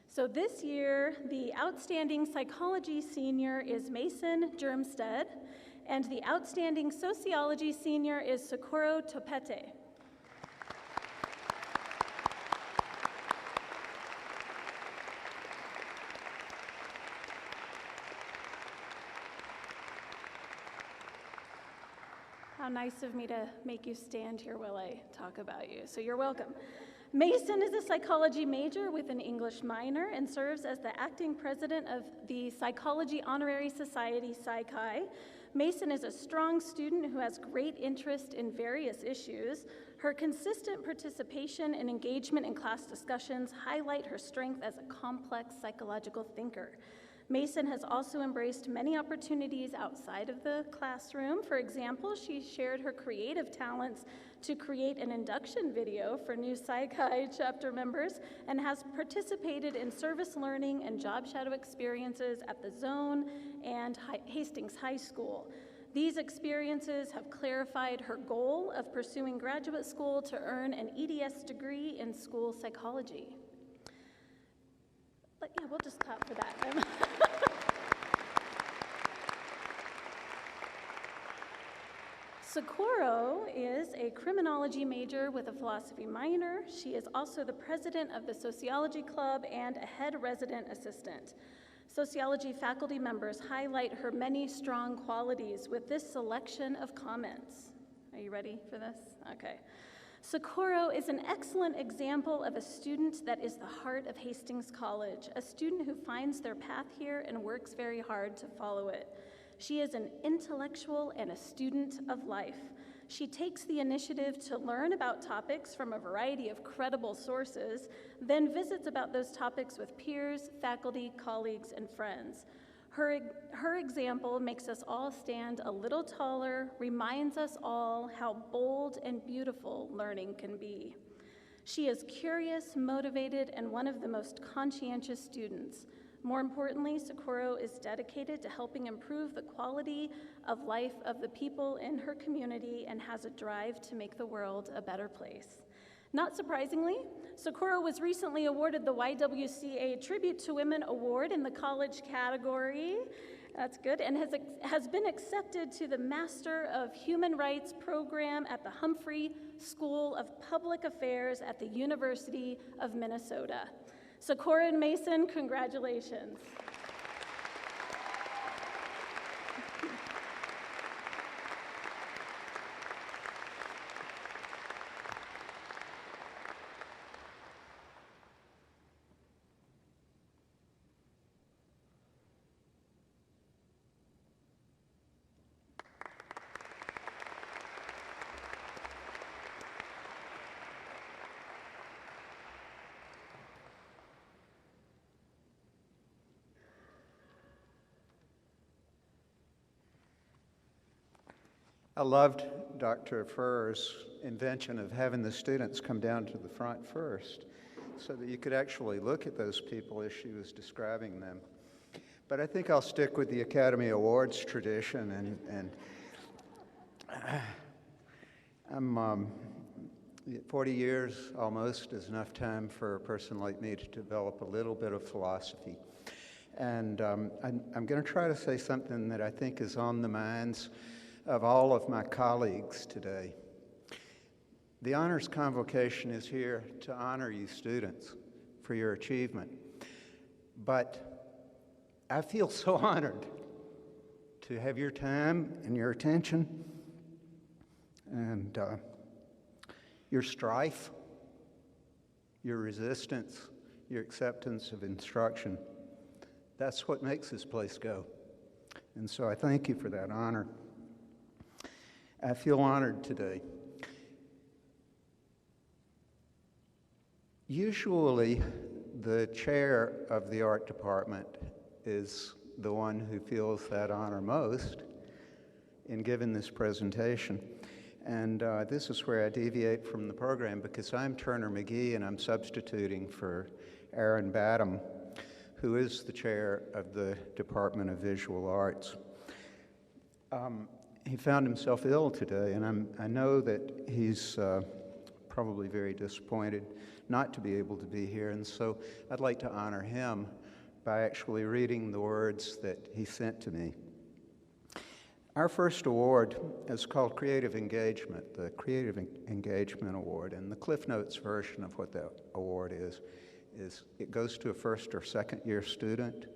So this year, the Outstanding Psychology Senior is Mason Germstead, and the Outstanding Sociology Senior is Socorro Topete. How nice of me to make you stand here while I talk about you, so you're welcome. Mason is a psychology major with an English minor and serves as the acting president of the Psychology Honorary Society, Psy-Chi. Mason is a strong student who has great interest in various issues. Her consistent participation and engagement in class discussions highlight her strength as a complex psychological thinker. Mason has also embraced many opportunities outside of the classroom. For example, she shared her creative talents to create an induction video for new Psy-Chi chapter members and has participated in service learning and job shadow experiences at the Zone and Hastings High School. These experiences have clarified her goal of pursuing graduate school to earn an EDS degree in school psychology. But yeah, we'll just clap for that. Socorro is a criminology major with a philosophy minor. She is also the president of the sociology club and a head resident assistant. Sociology faculty members highlight her many strong qualities with this selection of comments. Are you ready for this? Okay. Socorro is an excellent example of a student that is the heart of Hastings College, a student who finds their path here and works very hard to follow it. She is an intellectual and a student of life. She takes the initiative to learn about topics from a variety of credible sources, then visits about those topics with peers, faculty, colleagues, and friends. Her example makes us all stand a little taller, reminds us all how bold and beautiful learning can be. She is curious, motivated, and one of the most conscientious students. More importantly, Socorro is dedicated to helping improve the quality of life of the people in her community and has a drive to make the world a better place. Not surprisingly, Socorro was recently awarded the YWCA Tribute to Women Award in the college category. That's good, and has been accepted to the Master of Human Rights program at the Humphrey School of Public Affairs at the University of Minnesota. Socorro and Mason, congratulations. I loved Dr. Furr's invention of having the students come down to the front first so that you could actually look at those people as she was describing them. But I think I'll stick with the Academy Awards tradition, and I'm 40 years almost is enough time for a person like me to develop a little bit of philosophy. And I'm going to try to say something that I think is on the minds of all of my colleagues today. The Honors Convocation is here to honor you students for your achievement. But I feel so honored to have your time and your attention and your strife, your resistance, your acceptance of instruction. That's what makes this place go. And so I thank you for that honor. I feel honored today. Usually, the chair of the art department is the one who feels that honor most in giving this presentation. And this is where I deviate from the program because I'm Turner McGee and I'm substituting for Aaron Badham, who is the chair of the Department of Visual Arts. He found himself ill today, and I know that he's probably very disappointed not to be able to be here, and so I'd like to honor him by actually reading the words that he sent to me. Our first award is called Creative Engagement, the Creative Engagement Award, and the Cliff Notes version of what that award is it goes to a first or second year student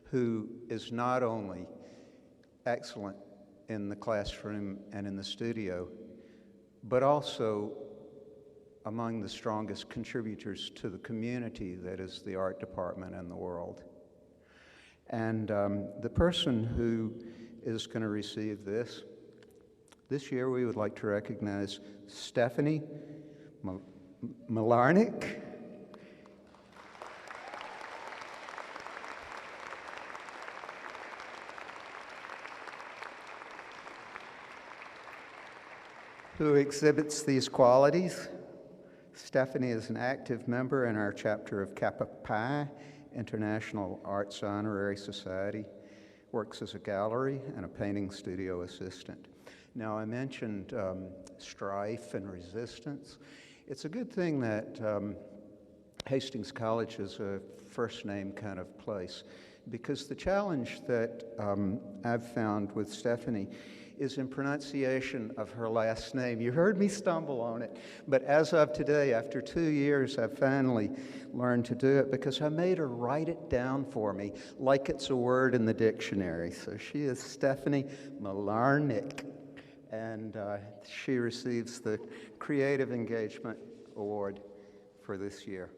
who is not only excellent in the classroom and in the studio, but also among the strongest contributors to the community that is the art department in the world. And the person who is going to receive this year, we would like to recognize Stephanie Malarnik. Who exhibits these qualities. Stephanie is an active member in our chapter of Kappa Pi, International Arts Honorary Society, works as a gallery and a painting studio assistant. Now, I mentioned strife and resistance. It's a good thing that Hastings College is a first-name kind of place, because the challenge that I've found with Stephanie is in pronunciation of her last name. You heard me stumble on it, but as of today, after 2 years, I've finally learned to do it because I made her write it down for me like it's a word in the dictionary. So she is Stephanie Malarnik, and she receives the Creative Engagement Award for this year.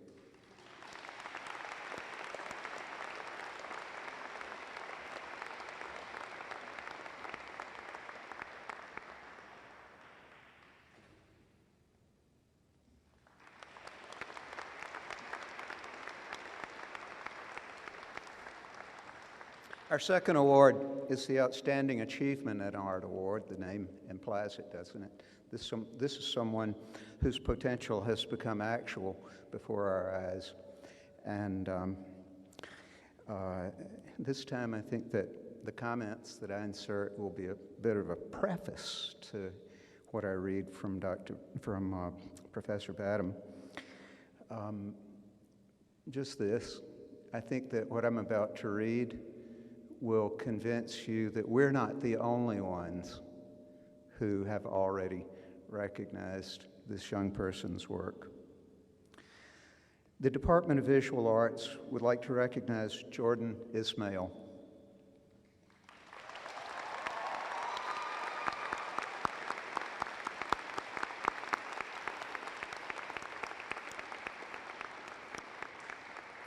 Our second award is the Outstanding Achievement in Art Award. The name implies it, doesn't it? This is someone whose potential has become actual before our eyes. And this time I think that the comments that I insert will be a bit of a preface to what I read from Professor Badham. Just this, I think that what I'm about to read will convince you that we're not the only ones who have already recognized this young person's work. The Department of Visual Arts would like to recognize Jordan Ismail.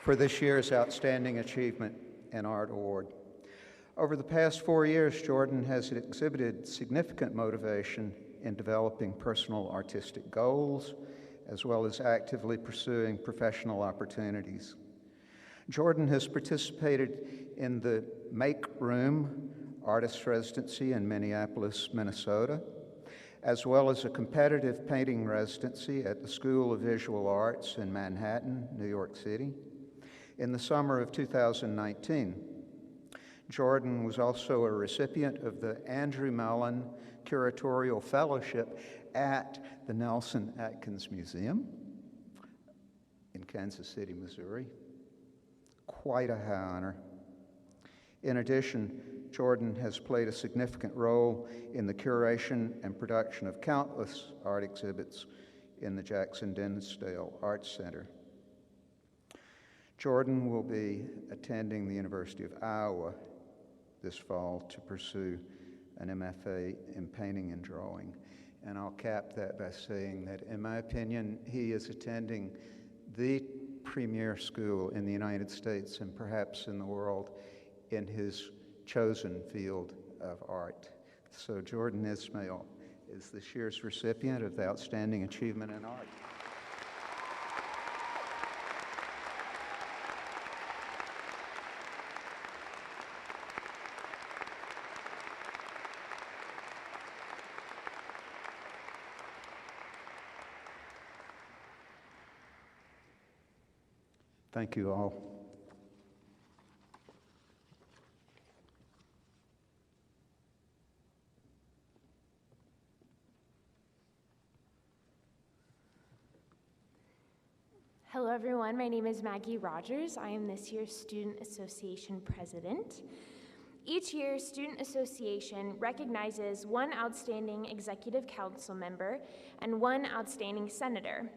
For this year's Outstanding Achievement in Art Award. Over the past 4 years, Jordan has exhibited significant motivation in developing personal artistic goals, as well as actively pursuing professional opportunities. Jordan has participated in the Make Room artist residency in Minneapolis, Minnesota, as well as a competitive painting residency at the School of Visual Arts in Manhattan, New York City. In the summer of 2019, Jordan was also a recipient of the Andrew Mellon Curatorial Fellowship at the Nelson Atkins Museum in Kansas City, Missouri. Quite a high honor. In addition, Jordan has played a significant role in the curation and production of countless art exhibits in the Jackson Dinsdale Arts Center. Jordan will be attending the University of Iowa this fall to pursue an MFA in painting and drawing. And I'll cap that by saying that, in my opinion, he is attending the premier school in the United States and perhaps in the world in his chosen field of art. So Jordan Ismail is this year's recipient of the Outstanding Achievement in Art. Thank you all. Hello everyone, my name is Maggie Rogers. I am this year's Student Association President. Each year, Student Association recognizes one outstanding Executive Council member and one outstanding senator.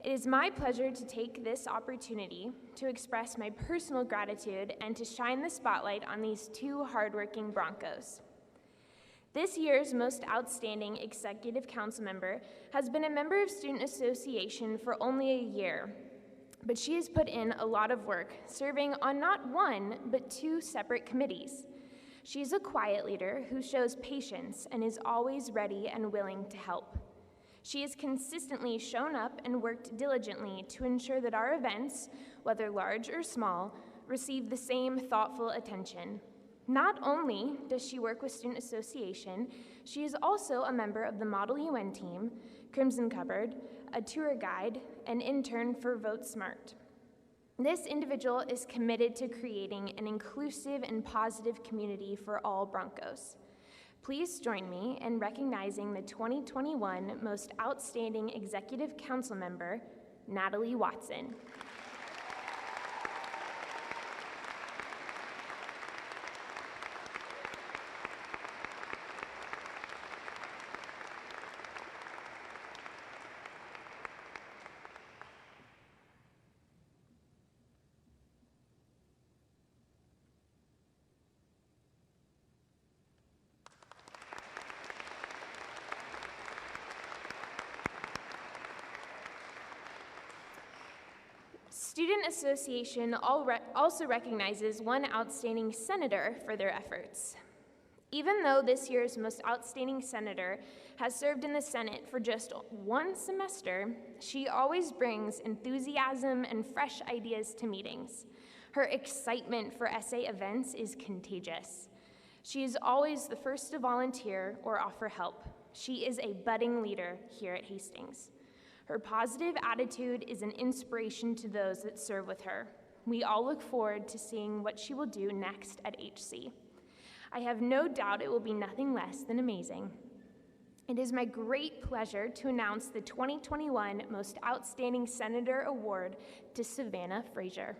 It is my pleasure to take this opportunity to express my personal gratitude and to shine the spotlight on these two hardworking Broncos. This year's most outstanding Executive Council member has been a member of Student Association for only a year, but she has put in a lot of work, serving on not one, but two separate committees. She's a quiet leader who shows patience and is always ready and willing to help. She has consistently shown up and worked diligently to ensure that our events, whether large or small, receive the same thoughtful attention. Not only does she work with Student Association, she is also a member of the Model UN team, Crimson Cupboard, a tour guide, and intern for Vote Smart. This individual is committed to creating an inclusive and positive community for all Broncos. Please join me in recognizing the 2021 Most Outstanding Executive Council Member, Natalie Watson. Student Association also recognizes one outstanding senator for their efforts. Even though this year's most outstanding senator has served in the Senate for just one semester, she always brings enthusiasm and fresh ideas to meetings. Her excitement for essay events is contagious. She is always the first to volunteer or offer help. She is a budding leader here at Hastings. Her positive attitude is an inspiration to those that serve with her. We all look forward to seeing what she will do next at HC. I have no doubt it will be nothing less than amazing. It is my great pleasure to announce the 2021 Most Outstanding Senator Award to Savannah Frazier.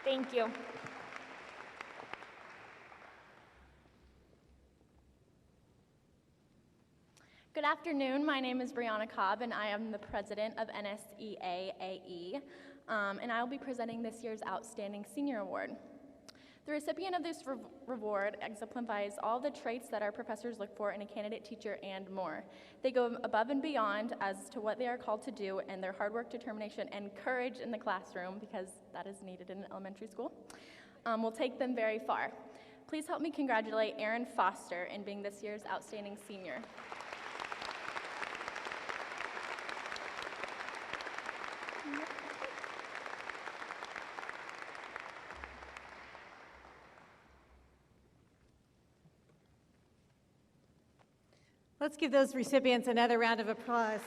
Thank you. Good afternoon. My name is Brianna Cobb, and I am the president of NSEAAE, and I will be presenting this year's Outstanding Senior Award. The recipient of this reward exemplifies all the traits that our professors look for in a candidate teacher and more. They go above and beyond as to what they are called to do, and their hard work, determination, and courage in the classroom, because that is needed in an elementary school, will take them very far. Please help me congratulate Erin Foster in being this year's Outstanding Senior. Let's give those recipients another round of applause.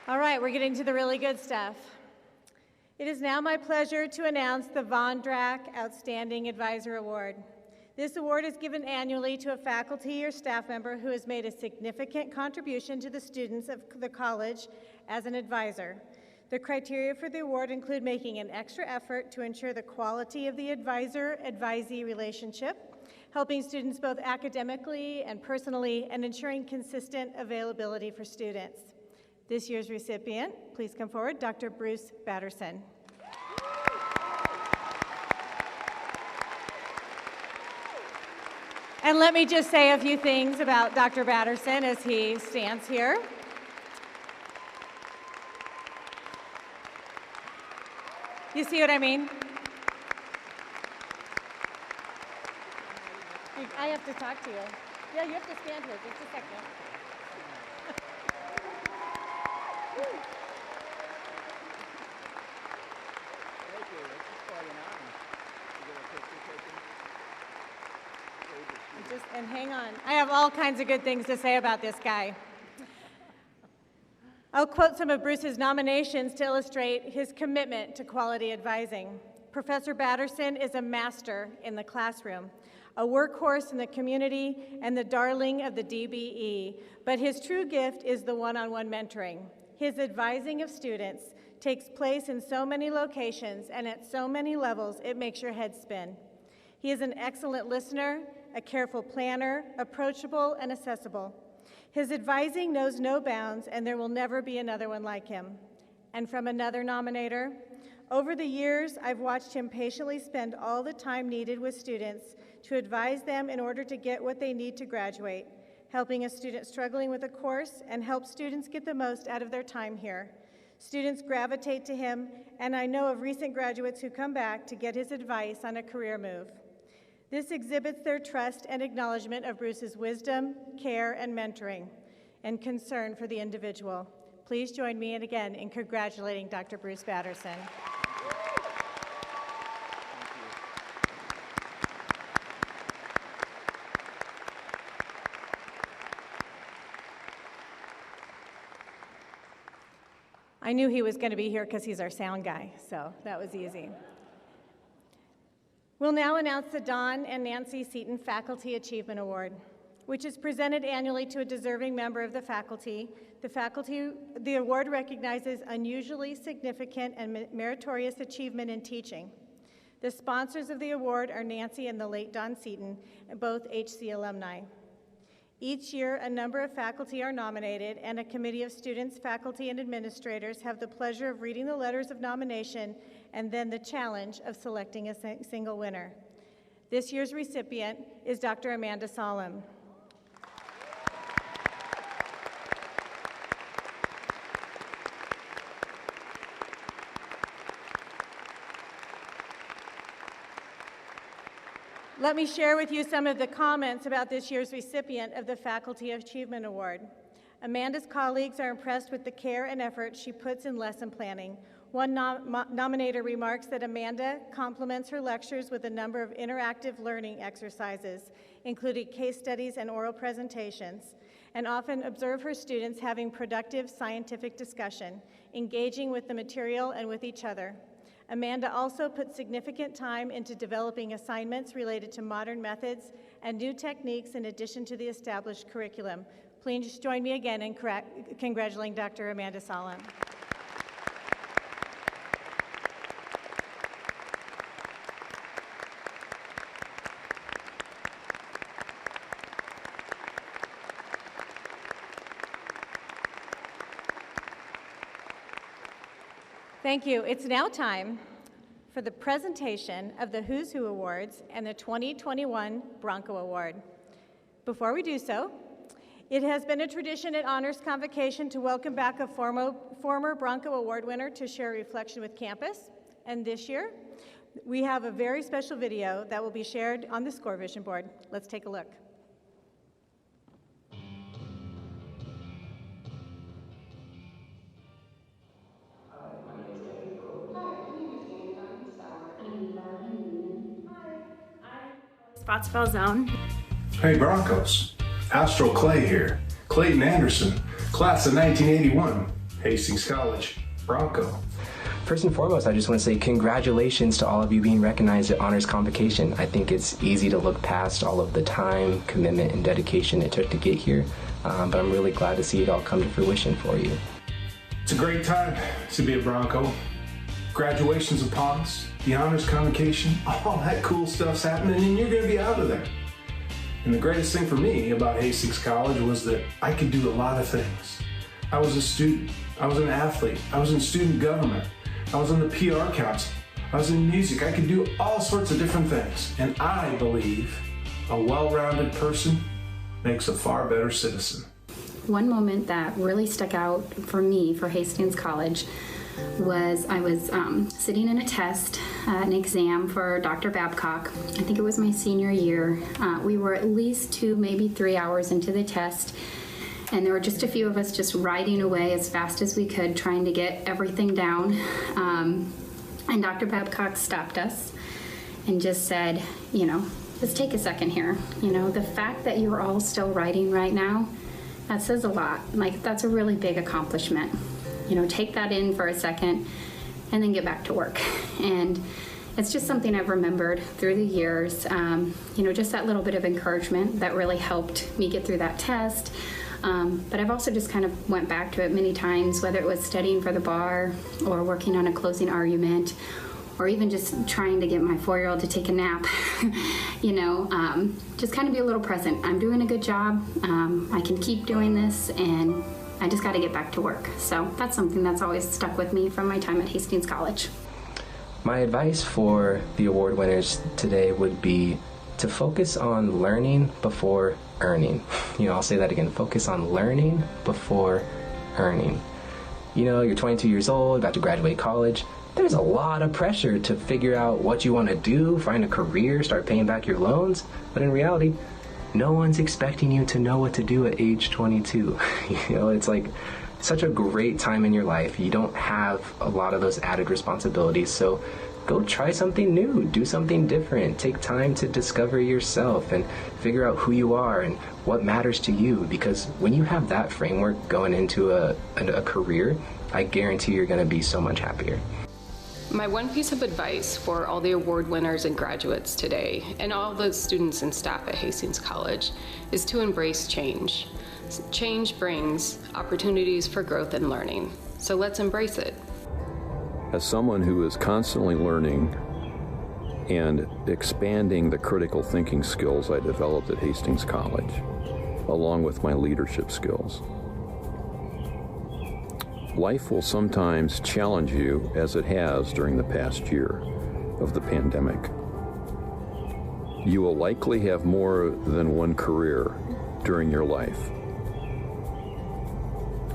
All right, we're getting to the really good stuff. It is now my pleasure to announce the Von Drack Outstanding Advisor Award. This award is given annually to a faculty or staff member who has made a significant contribution to the students of the college as an advisor. The criteria for the award include making an extra effort to ensure the quality of the advisor-advisee relationship, helping students both academically and personally, and ensuring consistent availability for students. This year's recipient, please come forward, Dr. Bruce Batterson. And let me just say a few things about Dr. Batterson as he stands here. You see what I mean? I have to talk to you. Yeah, you have to stand here just a second. And hang on. I have all kinds of good things to say about this guy. I'll quote some of Bruce's nominations to illustrate his commitment to quality advising. Professor Batterson is a master in the classroom, a workhorse in the community, and the darling of the DBE, but his true gift is the one-on-one mentoring. His advising of students takes place in so many locations and at so many levels, it makes your head spin. He is an excellent listener, a careful planner, approachable and accessible. His advising knows no bounds, and there will never be another one like him. And from another nominator, over the years, I've watched him patiently spend all the time needed with students to advise them in order to get what they need to graduate, helping a student struggling with a course and help students get the most out of their time here. Students gravitate to him, and I know of recent graduates who come back to get his advice on a career move. This exhibits their trust and acknowledgement of Bruce's wisdom, care, and mentoring, and concern for the individual. Please join me again in congratulating Dr. Bruce Batterson. I knew he was going to be here because he's our sound guy, so that was easy. We'll now announce the Don and Nancy Seaton Faculty Achievement Award, which is presented annually to a deserving member of the faculty. The award recognizes unusually significant and meritorious achievement in teaching. The sponsors of the award are Nancy and the late Don Seaton, both HC alumni. Each year, a number of faculty are nominated, and a committee of students, faculty, and administrators have the pleasure of reading the letters of nomination and then the challenge of selecting a single winner. This year's recipient is Dr. Amanda Solem. Let me share with you some of the comments about this year's recipient of the Faculty Achievement Award. Amanda's colleagues are impressed with the care and effort she puts in lesson planning. One nominator remarks that Amanda complements her lectures with a number of interactive learning exercises, including case studies and oral presentations, and often observe her students having productive scientific discussion, engaging with the material and with each other. Amanda also puts significant time into developing assignments related to modern methods and new techniques in addition to the established curriculum. Please join me again in congratulating Dr. Amanda Solem. Thank you. It's now time for the presentation of the Who's Who Awards and the 2021 Bronco Award. Before we do so, it has been a tradition at Honors Convocation to welcome back a former Bronco Award winner to share a reflection with campus. And this year, we have a very special video that will be shared on the Score Vision board. Let's take a look. Spotsville Zone. Hey Broncos, Astro Clay here. Clayton Anderson, class of 1981, Hastings College, Bronco. First and foremost, I just want to say congratulations to all of you being recognized at Honors Convocation. I think it's easy to look past all of the time, commitment, and dedication it took to get here, but I'm really glad to see it all come to fruition for you. It's a great time to be a Bronco. Graduation's upon us, the Honors Convocation, all that cool stuff's happening, and you're going to be out of there. And the greatest thing for me about Hastings College was that I could do a lot of things. I was a student, I was an athlete, I was in student government, I was on the PR council, I was in music. I could do all sorts of different things. And I believe a well-rounded person makes a far better citizen. One moment that really stuck out for me for Hastings College was I was sitting in a test, an exam for Dr. Babcock. I think it was my senior year. We were at least 2, maybe 3 hours into the test, and there were just a few of us just riding away as fast as we could, trying to get everything down. And Dr. Babcock stopped us and just said, you know, let's take a second here. You know, the fact that you're all still writing right now, that says a lot. Like, that's a really big accomplishment. You know, take that in for a second and then get back to work. And it's just something I've remembered through the years. You know, just that little bit of encouragement that really helped me get through that test. But I've also just kind of went back to it many times, whether it was studying for the bar or working on a closing argument, or even just trying to get my 4-year-old to take a nap. You know, just kind of be a little present. I'm doing a good job. I can keep doing this, and I just got to get back to work. So that's something that's always stuck with me from my time at Hastings College. My advice for the award winners today would be to focus on learning before earning. You know, I'll say that again, focus on learning before earning. You know, you're 22 years old, about to graduate college. There's a lot of pressure to figure out what you want to do, find a career, start paying back your loans. But in reality, no one's expecting you to know what to do at age 22. You know, it's like such a great time in your life. You don't have a lot of those added responsibilities. So go try something new, do something different. Take time to discover yourself and figure out who you are and what matters to you. Because when you have that framework going into a career, I guarantee you're going to be so much happier. My one piece of advice for all the award winners and graduates today, and all the students and staff at Hastings College, is to embrace change. Change brings opportunities for growth and learning, so let's embrace it. As someone who is constantly learning and expanding the critical thinking skills I developed at Hastings College, along with my leadership skills, life will sometimes challenge you, as it has during the past year of the pandemic. You will likely have more than one career during your life.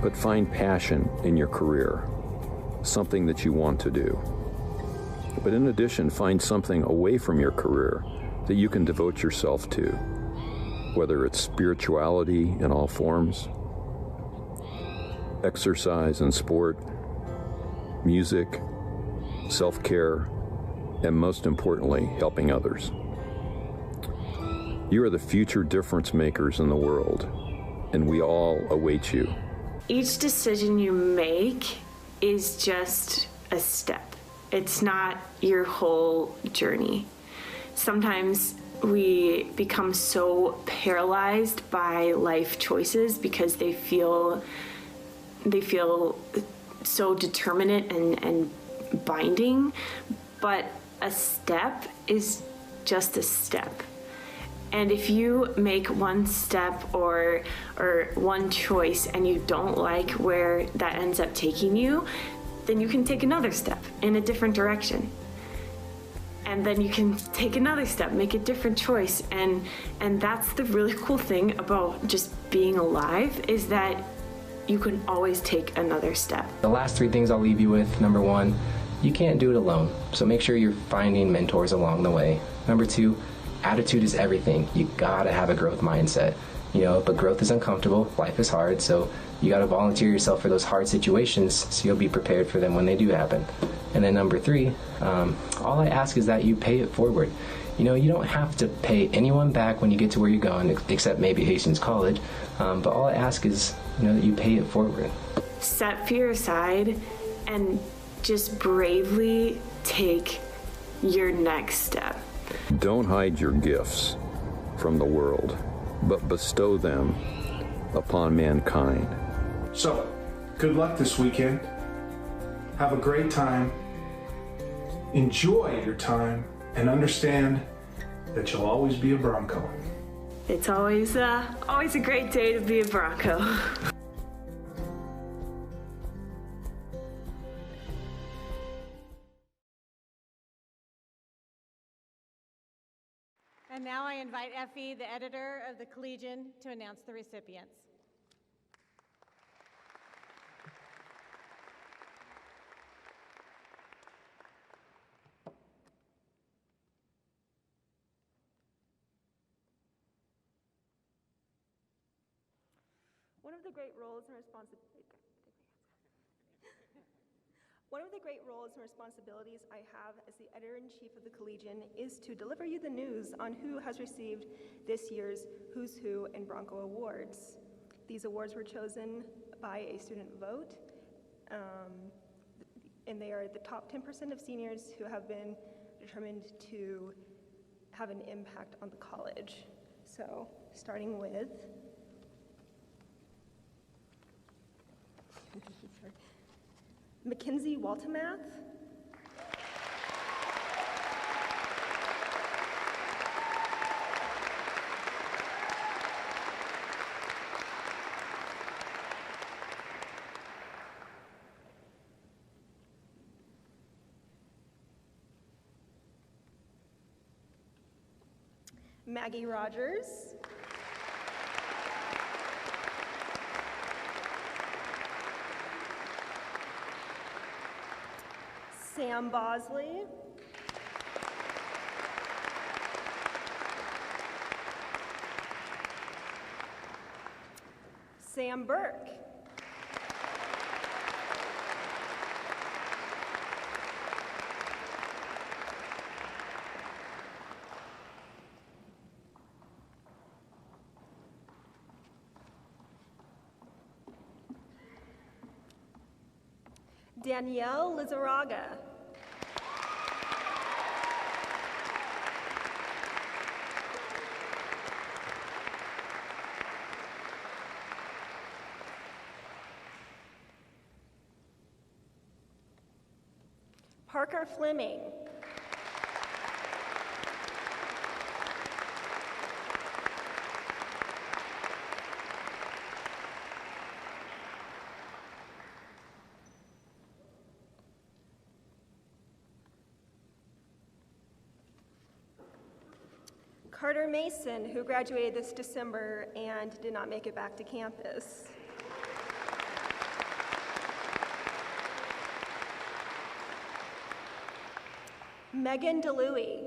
But find passion in your career, something that you want to do. But in addition, find something away from your career that you can devote yourself to, whether it's spirituality in all forms, exercise and sport, music, self-care, and most importantly, helping others. You are the future difference makers in the world, and we all await you. Each decision you make is just a step. It's not your whole journey. Sometimes we become so paralyzed by life choices because they feel so determinate and binding, but a step is just a step. And if you make one step or one choice and you don't like where that ends up taking you, then you can take another step in a different direction. And then you can take another step, make a different choice. And that's the really cool thing about just being alive, is that you can always take another step. The last 3 things I'll leave you with: number 1, you can't do it alone. So make sure you're finding mentors along the way. Number 2, attitude is everything. You gotta have a growth mindset. But growth is uncomfortable, life is hard, so you gotta volunteer yourself for those hard situations so you'll be prepared for them when they do happen. And then number 3, all I ask is that you pay it forward. You don't have to pay anyone back when you get to where you're going, except maybe Hastings College, but all I ask is that you pay it forward. Set fear aside and just bravely take your next step. Don't hide your gifts from the world, but bestow them upon mankind. So, good luck this weekend. Have a great time. Enjoy your time and understand that you'll always be a Bronco. It's always a great day to be a Bronco. And now I invite Effie, the editor of the Collegian, to announce the recipients. One of the great roles and responsibilities I have as the editor-in-chief of the Collegian is to deliver you the news on who has received this year's Who's Who and Bronco Awards. These awards were chosen by a student vote, and they are the top 10% of seniors who have been determined to have an impact on the college. So, starting with Mackenzie Waltemath, Maggie Rogers, Sam Bosley, Sam Burke, Danielle Lizarraga, Parker Fleming, Carter Mason, who graduated this December and did not make it back to campus. Megan DeLuey,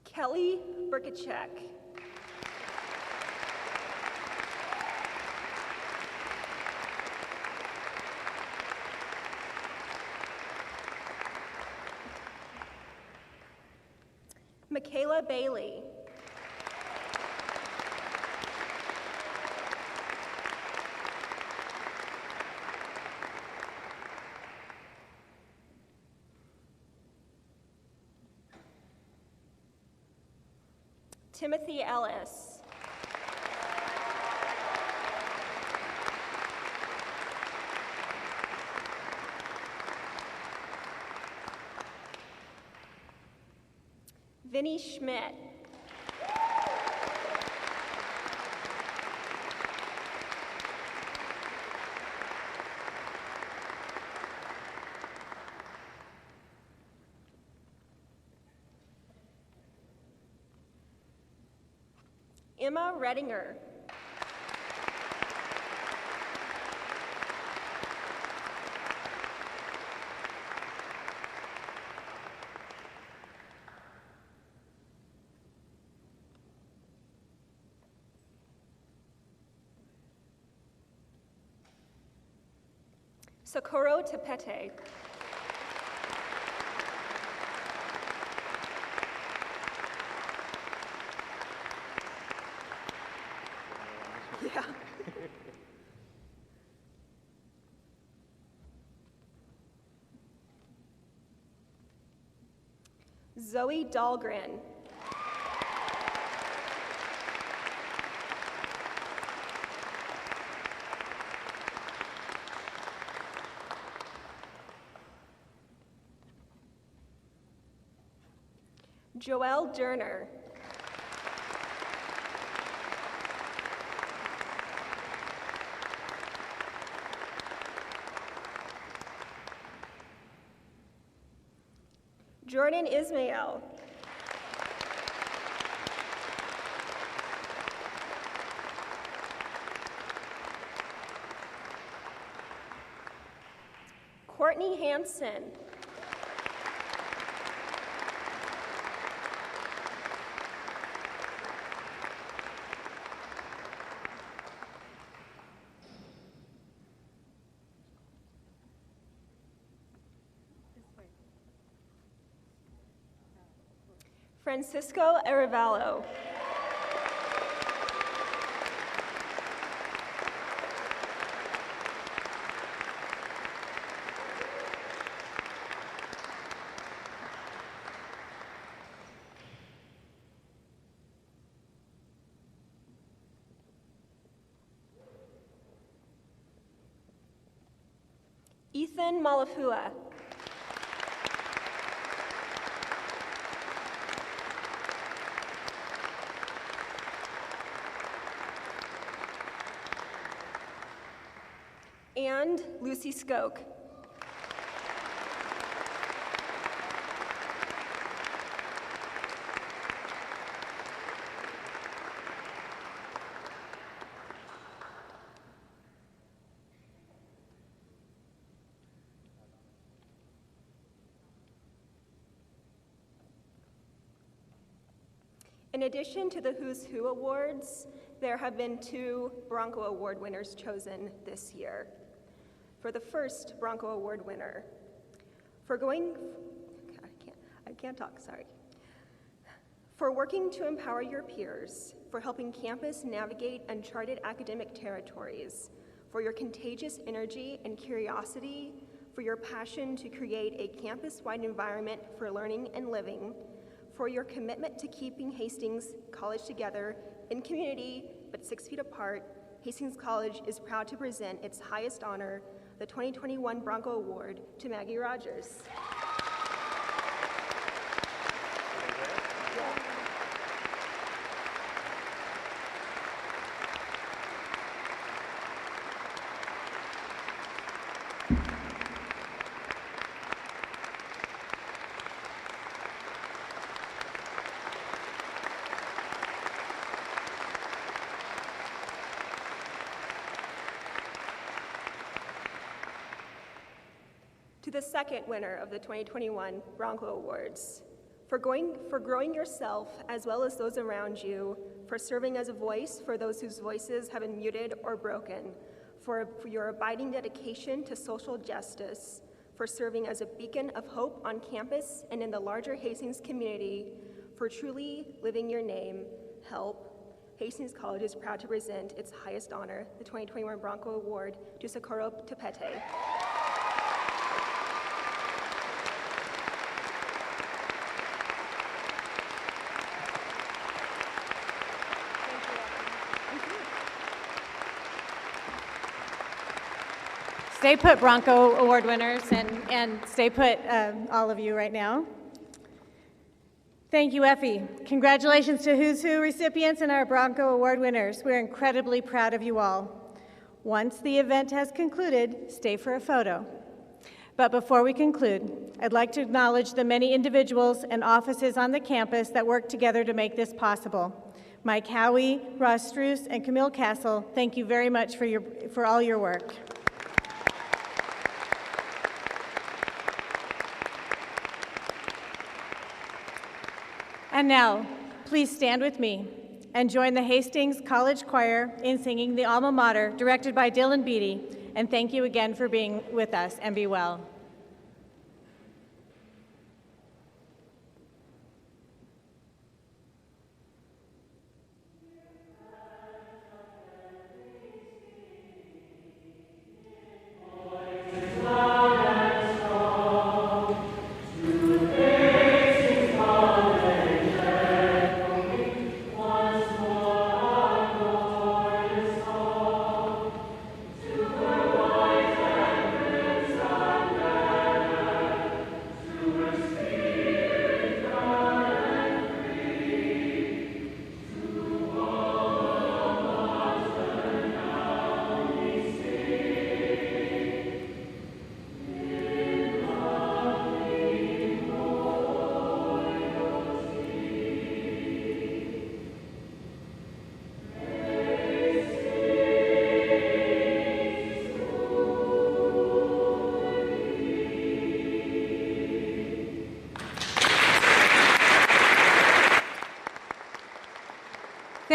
Kelly Burkacek, Michaela Bailey, Timothy Ellis, Vinny Schmidt. Emma Redinger. Socorro Tepete. Yeah. Zoe Dahlgren. Joelle Durner. Jordan Ismail. Courtney Hansen. Francisco Arevalo. Ethan Malafua. And Lucy Skoke. In addition to the Who's Who Awards, there have been 2 Bronco Award winners chosen this year. For the first Bronco Award winner, for working to empower your peers, for helping campus navigate uncharted academic territories, for your contagious energy and curiosity, for your passion to create a campus-wide environment for learning and living, for your commitment to keeping Hastings College together in community, but 6 feet apart, Hastings College is proud to present its highest honor, the 2021 Bronco Award, to Maggie Rogers. To the second winner of the 2021 Bronco Awards, for growing yourself as well as those around you, for serving as a voice for those whose voices have been muted or broken, for your abiding dedication to social justice, for serving as a beacon of hope on campus and in the larger Hastings community, for truly living your name, help. Hastings College is proud to present its highest honor, the 2021 Bronco Award, to Socorro Tepete. Stay put, Bronco Award winners, and stay put, all of you right now. Thank you, Effie. Congratulations to Who's Who recipients and our Bronco Award winners. We're incredibly proud of you all. Once the event has concluded, stay for a photo. But before we conclude, I'd like to acknowledge the many individuals and offices on the campus that work together to make this possible. Mike Howie, Ross Struess, and Camille Castle, thank you very much for all your work. And now, please stand with me and join the Hastings College Choir in singing the Alma Mater, directed by Dylan Beatty. And thank you again for being with us, and be well.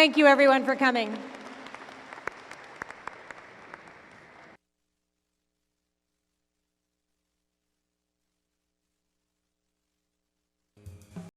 Thank you, everyone, for coming.